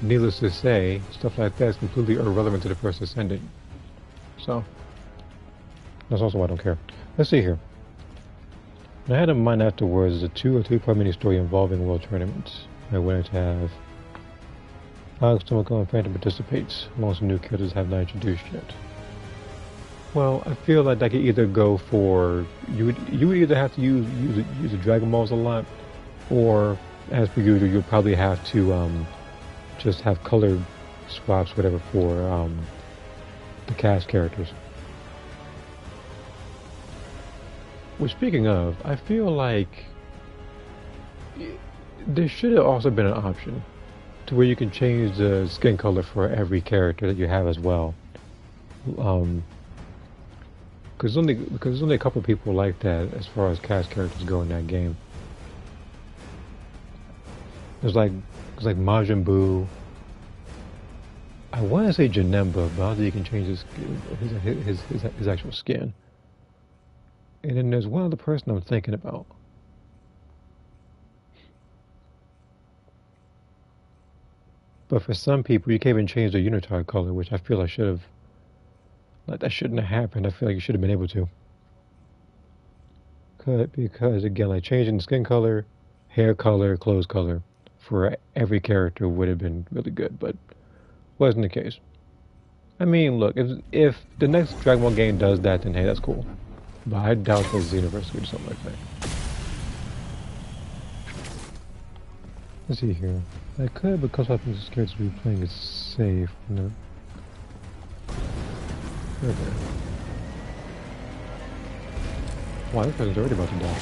needless to say, stuff like that is completely irrelevant to the first Descendant. So, that's also why I don't care. Let's see here. I had in mind afterwards a 2 or 3 part mini story involving world tournaments. I wanted to have Alex, Tomoko, and Phantom participate, amongst the new characters have not introduced yet. Well, I feel like I could either go for you would either have to use the Dragon Balls a lot, or as per usual, you'll probably have to just have color swaps, whatever, for the cast characters. Well, speaking of, I feel like there should have also been an option to where you can change the skin color for every character that you have as well. Because there's only a couple of people like that as far as cast characters go in that game. There's like Majin Buu. I want to say Janemba, but I don't think you can change his actual skin. And then there's one other person I'm thinking about. But for some people, you can't even change the unitard color, which I feel I should have. Like, that shouldn't have happened. I feel like you should have been able to. Because again, like changing the skin color, hair color, clothes color for every character would have been really good, but wasn't the case. I mean, look, if the next Dragon Ball game does that, then hey, that's cool. But I doubt that Xenoverse would do something like that. Let's see here. I could, because I think the characters we're playing is safe. No. Okay. Wow, this person's already about to die.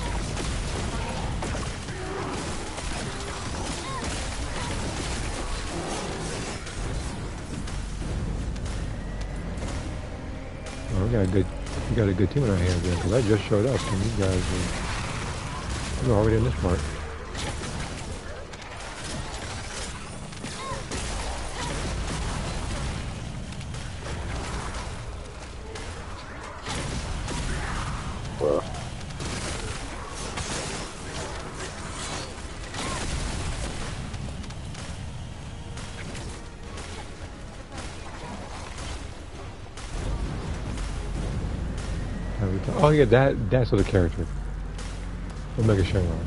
Oh, we got a good team in our hands there, because I just showed up and these guys were already in this part. Well, oh yeah, that's the other character. Omega Shenron.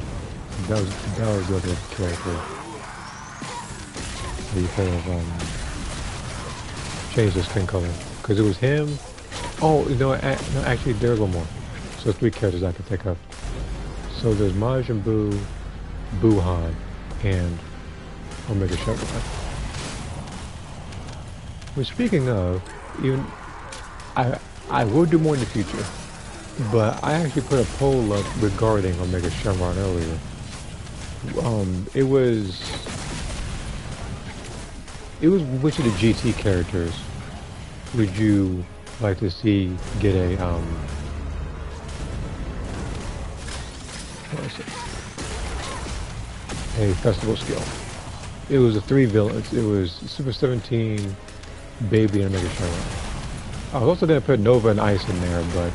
That was the other character. That you could have changed the skin color. Because it was him. Oh, no, actually there's one more. So 3 characters I can think of. So there's Majin Buu, Buhan, and Omega Shenron. Well, speaking of, even I will do more in the future. But I actually put a poll up regarding Omega Shenron earlier. It was which of the GT characters would you like to see get a festival skill? It was the 3 villains. It was Super 17, Baby, and Omega Shenron. I was also gonna put Nova and Ice in there, but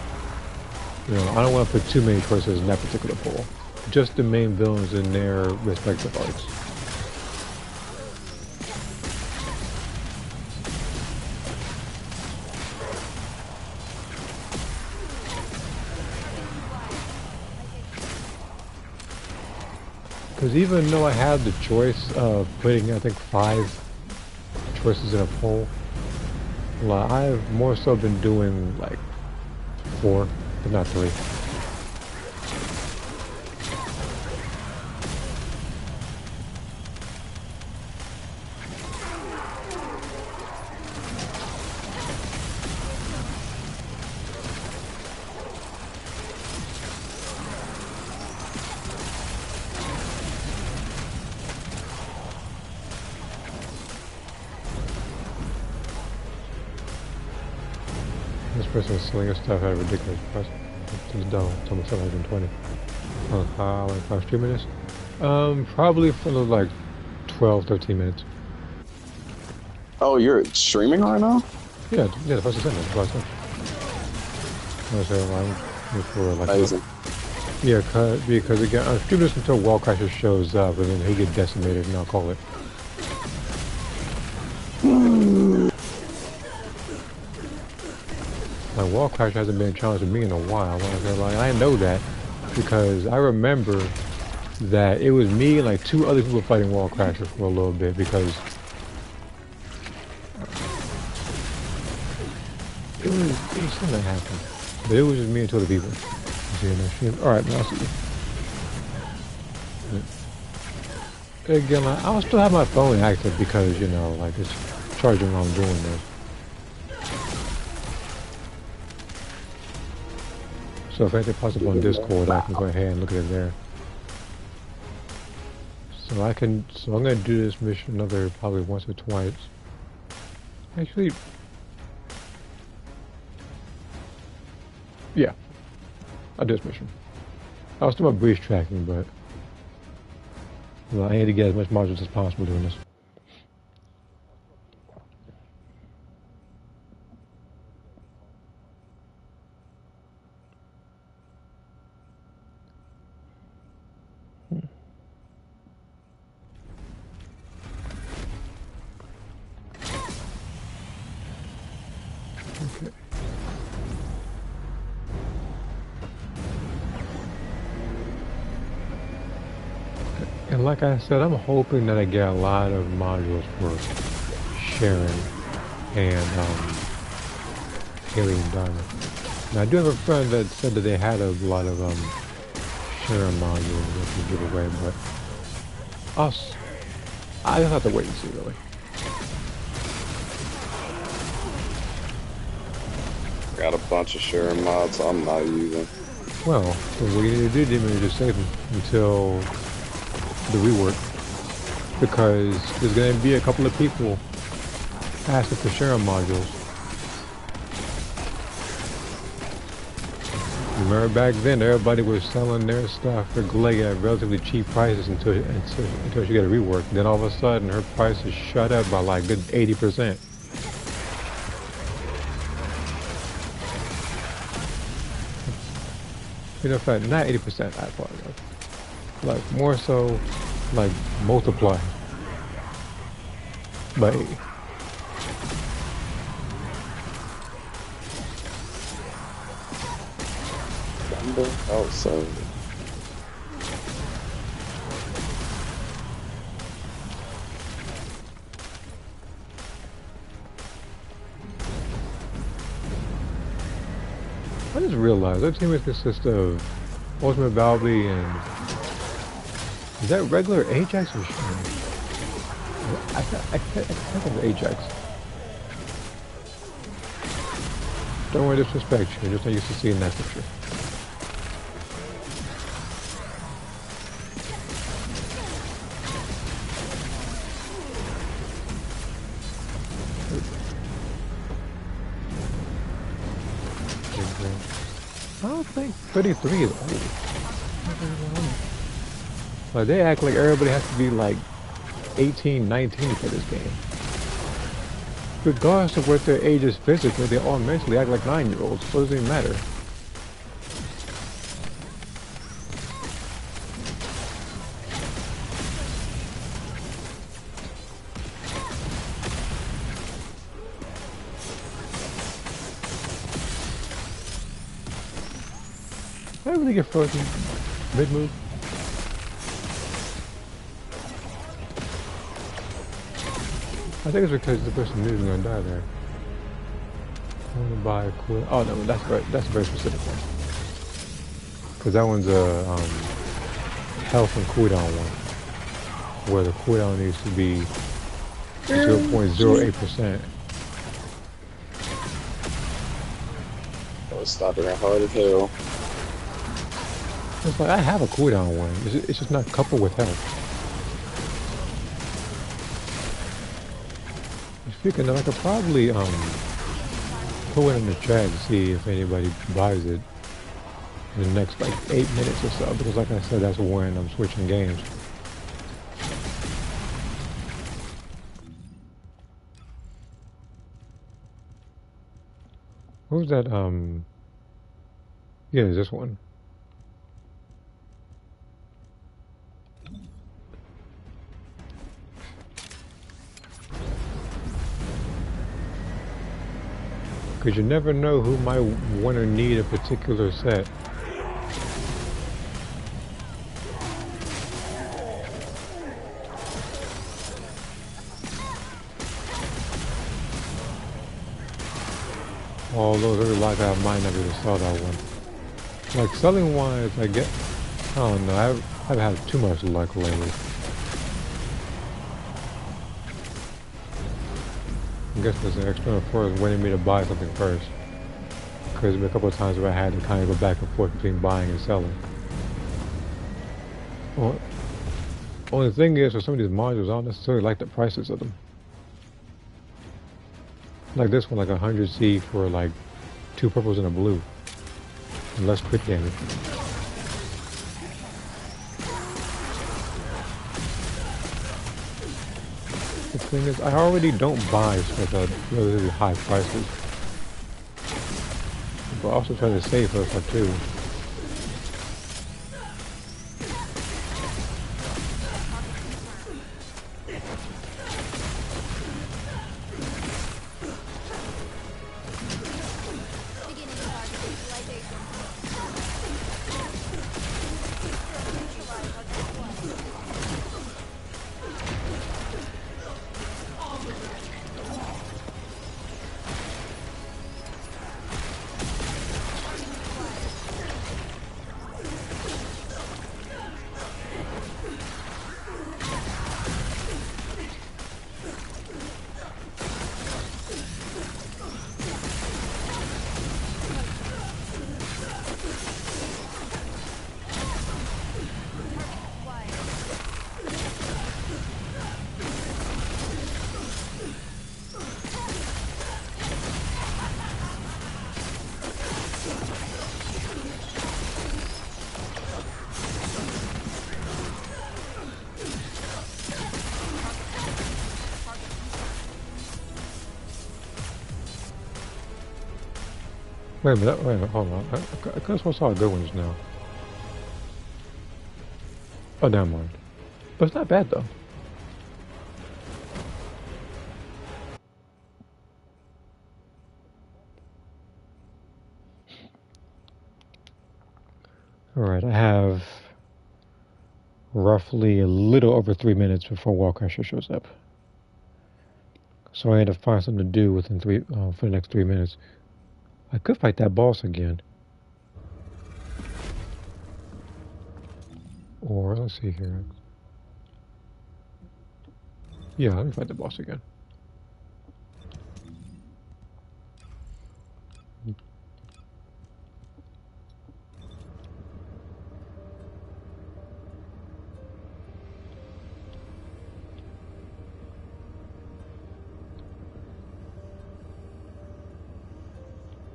you know, I don't want to put too many choices in that particular poll. just the main villains in their respective arcs. Because even though I have the choice of putting, I think, 5 choices in a poll, like, I've more so been doing like 4, but not 3. This person is selling stuff at a ridiculous price. It's dumb. It's almost 720. How I'm streaming this? Probably for like 12, 13 minutes. Oh, you're streaming right now? Yeah, the first Descendant. For like Amazing. yeah, because again, I'm streaming this until Wall Crasher shows up, and then he gets decimated, and I'll call it. Like, Wall Crasher hasn't been challenged with me in a while. Like, I know that because I remember that it was me and like 2 other people fighting Wall Crasher for a little bit because it was something that happened. But it was just me and 2 other people. Alright, man, I'll see you. Again, like, I'll still have my phone active because, you know, like, it's charging while I'm doing this. So if anything pops up on Discord, I can go ahead and look at it there. So I'm gonna do this mission another probably once or twice. Actually, yeah, I'll do this mission. I'll still my breeze tracking, but well, I need to get as much modules as possible doing this. And like I said, I'm hoping that I get a lot of modules for Sharon and Haley and Diamond. Now I do have a friend that said that they had a lot of Sharon modules that can give away, but I just have to wait and see really. Got a bunch of sharing mods I'm not using. Well, so what you need to do, Demon, is just save them until the rework, because there's going to be a couple of people asking for sharing modules. Remember back then, everybody was selling their stuff for Gleg at relatively cheap prices until she got a rework. Then all of a sudden, her prices shot up by like a good 80%. You know, in fact, not 80%, I apologize. Like, more so, like, multiply by 80. Thunder outside. I just realized our team consists of Ultimate Balby and... Is that regular Ajax or Sharon? I think it's Ajax. Don't worry, disrespect you, just not used to seeing that picture. I don't think 33 is old. Like, they act like everybody has to be like 18, 19 for this game. Regardless of what their age is physically, they all mentally act like 9-year-olds, so it doesn't even matter. I really get frozen mid move. I think it's because the person knew was gonna die there. I want to buy a cool. Oh no, that's right. That's a very specific one. Because that one's a health and cooldown one, where the cooldown needs to be 0.08%. I was stopping it hard as hell. It's like I have a cooldown one. It's just not coupled with health. Speaking of, I could probably put it in the chat to see if anybody buys it in the next like 8 minutes or so, because like I said, that's when I'm switching games. What was that? Yeah, this one. Because you never know who might want or need a particular set. Although there's a lot that I might not be able to sell that one. Like selling wise, I don't know, I've had too much luck lately. I guess there's an external force wanting me to buy something first. Because there's been a couple of times where I had to kind of go back and forth between buying and selling. Well, only thing is, for some of these modules, I don't necessarily like the prices of them. Like this one, like 100C for like 2 purples and a blue. And less crit damage. The thing is, I already don't buy stuff at relatively high prices. But I also try to save for stuff too. Wait a minute, hold on. I could have saw good ones now. Oh, never mind. But it's not bad though. Alright, I have roughly a little over 3 minutes before Wallcrusher shows up. So I had to find something to do within for the next 3 minutes. I could fight that boss again. Or, let's see here. Yeah, let me fight the boss again.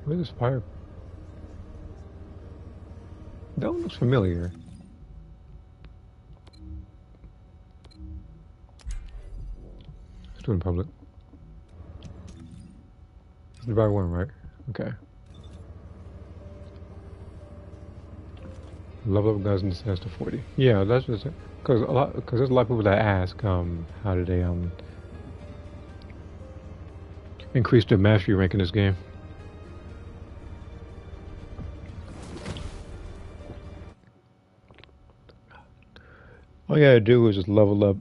Where's this fire? That one looks familiar. Let's do it in public. It's the right one, right? Okay. Level up guns and descends to 40. Yeah, that's just it. Because there's a lot of people that ask, how do they increase their mastery rank in this game? All you gotta do is just level up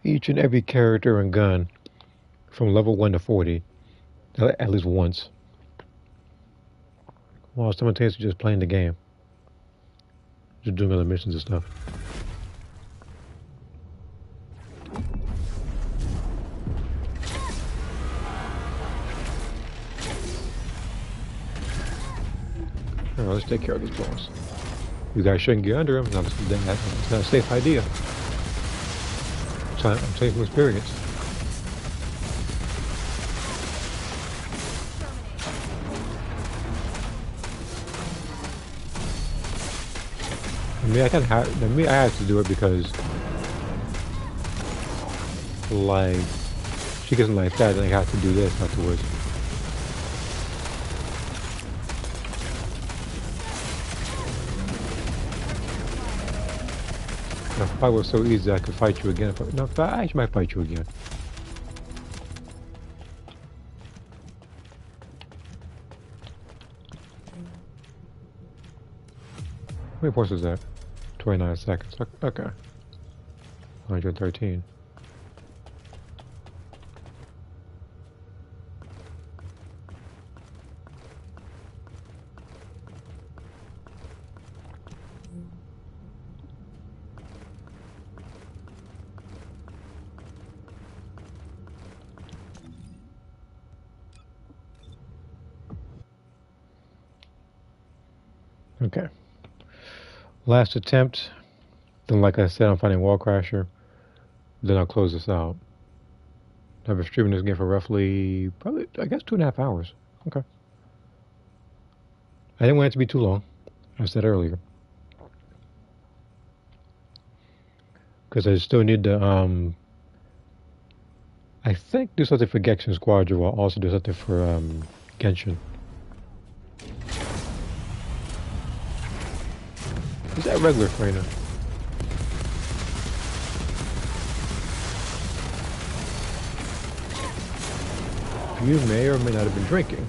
each and every character and gun from level 1 to 40 at least once, while simultaneously just playing the game, just doing other missions and stuff. Alright, let's take care of this boss. You guys shouldn't get under him. That's not a safe idea. I'm saying from experience. I had to do it because, like, she doesn't like that, and I have to do this afterwards. If I was so easy, I could fight you again. No, I actually might fight you again. How many points is that? 29 seconds. Okay. 113. Okay. Last attempt. Then, like I said, I'm finding Wall Crasher. Then I'll close this out. I've been streaming this game for roughly, probably, I guess, 2.5 hours. Okay. I didn't want it to be too long, as I said earlier. Because I still need to, I think do something for Gexen Squadron while also do something for, Genshin. Is that regular trainer? You may or may not have been drinking.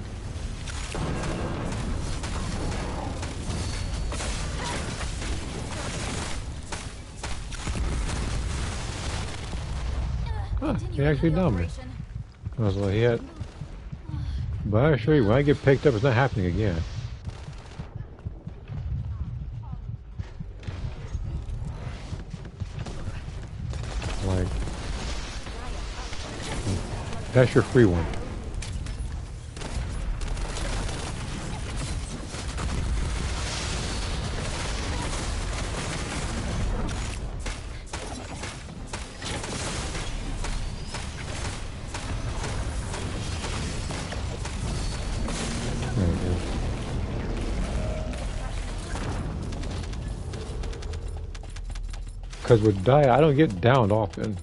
Huh, he actually done me. I was like, yeah. But I assure you, when I get picked up, it's not happening again. Like, that's your free one. Because with Dia, I don't get downed often.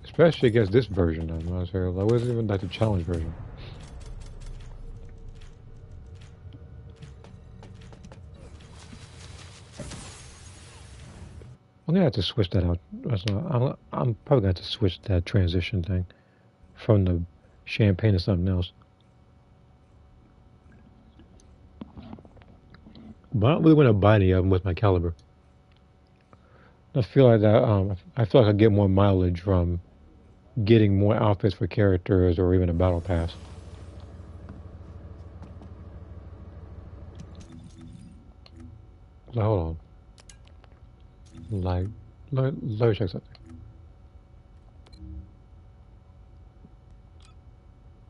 Especially against this version, I'm not sure. I wasn't even like the challenge version. I'm gonna have to switch that out. I'm probably gonna have to switch that transition thing from the champagne to something else. But I don't really want to buy any of them with my caliber. I feel like that. I feel like I get more mileage from getting more outfits for characters or even a battle pass. So hold on. Like, let me check something.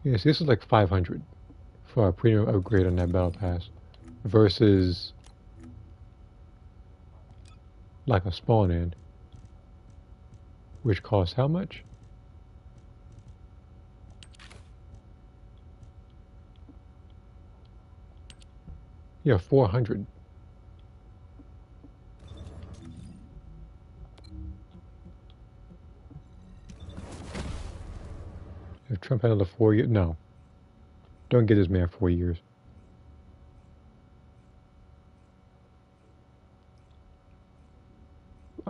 Yes, this is like 500 for a premium upgrade on that battle pass versus like a spawn in, which costs how much? Yeah, 400. If Trump had another 4 years, no. Don't get this man 4 years.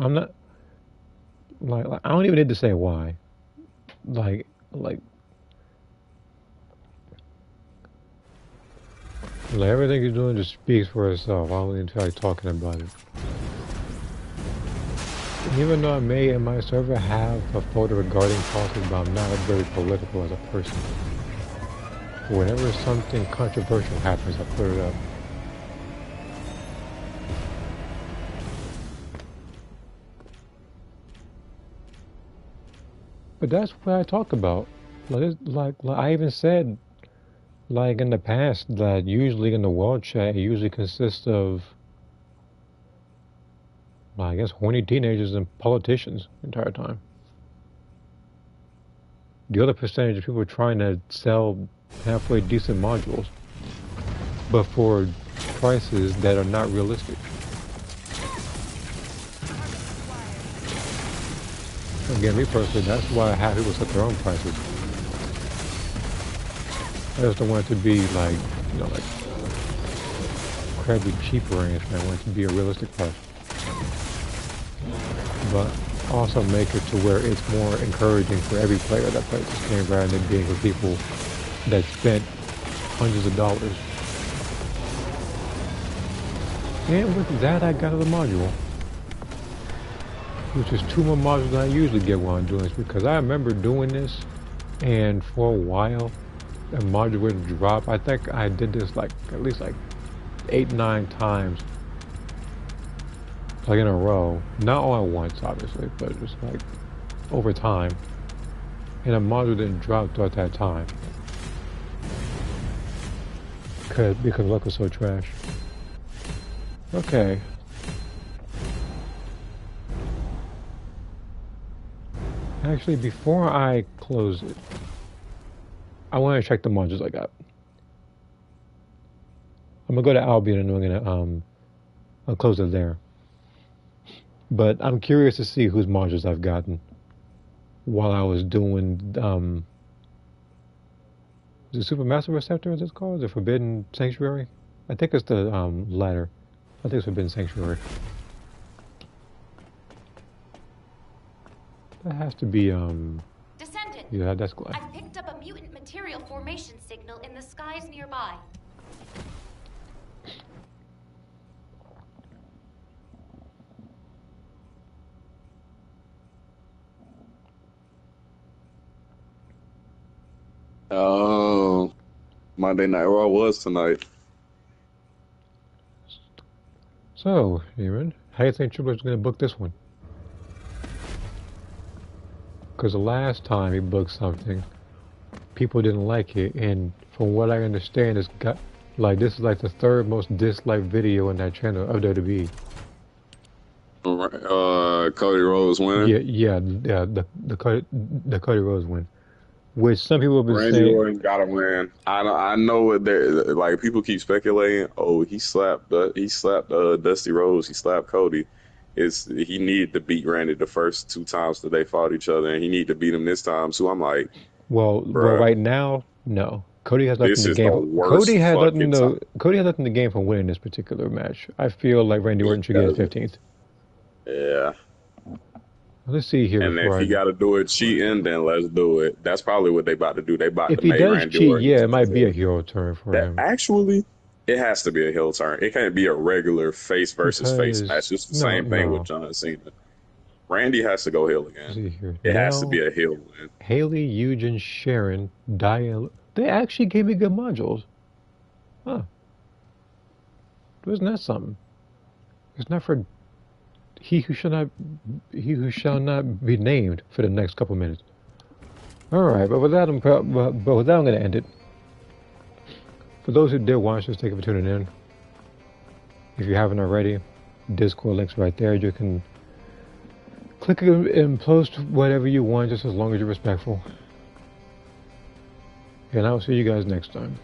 I'm not, like I don't even need to say why. Like, everything he's doing just speaks for itself. I don't need to try talking about it. Even though I may in my server have a photo regarding politics, but I'm not very political as a person. Whenever something controversial happens, I put it up. But that's what I talk about. Like I even said, like in the past, that usually in the world chat, it usually consists of, well, I guess, horny teenagers and politicians the entire time. The other percentage of people are trying to sell halfway decent modules, but for prices that are not realistic. Again, me personally, that's why I have people set their own prices. I just don't want it to be like, you know, like incredibly cheap or anything. I want it to be a realistic price. But also make it to where it's more encouraging for every player that plays this game rather than being for people that spent hundreds of dollars. And with that, I got another module, which is 2 more modules than I usually get while I'm doing this, because I remember doing this, and for a while, a module would drop. I think I did this like at least like 8-9 times, like in a row. Not all at once, obviously, but just like over time. And a module didn't drop throughout that time because luck was so trash. Okay. Actually, before I close it, I want to check the modules I got. I'm gonna go to Albion and I'm gonna I'll close it there. But I'm curious to see whose modules I've gotten while I was doing the Supermassive Receptor, is it called? The Forbidden Sanctuary? I think it's the latter. I think it's Forbidden Sanctuary. That has to be Descendant. yeah, that's glad. I've picked up a mutant material formation signal in the skies nearby. Oh, Monday Night Raw was tonight. So, Aaron, how do you think Triple H is going to book this one? Because the last time he booked something, people didn't like it, and from what I understand, it's got like this is like the 3rd most disliked video in that channel of WWE. Cody Rhodes winning. Yeah. The Cody Rhodes win, which some people have been Randy saying. Orton gotta win. I know what they're like. People keep speculating. Oh, he slapped Dusty Rhodes. He slapped Cody. He needed to beat Randy the first 2 times that they fought each other, and he needed to beat him this time. So I'm like, Well, right now, no. Cody has nothing this to is gain. the worst Cody has nothing fucking time. to. Cody has nothing to gain from winning this particular match. I feel like Randy Orton should get his 15th. Yeah. Let's see here. And if he got to do it cheating, then let's do it. That's probably what they about to do. They about If to he make does Randy cheat, Orton. yeah, it might be a hero turn for him. Actually, it has to be a heel turn. It can't be a regular face versus face match. It's the same thing with John Cena. Randy has to go heel again. See here. It has to be a heel win. Haley, Eugen, Sharon, Dial. They actually gave me good modules. Huh. Isn't that something? It's not for he who shall not be named for the next couple minutes. All right, but with that, I'm going to end it. For those who did watch this, thank you for tuning in. If you haven't already, Discord link's right there. You can click it and post whatever you want, just as long as you're respectful. And I'll see you guys next time.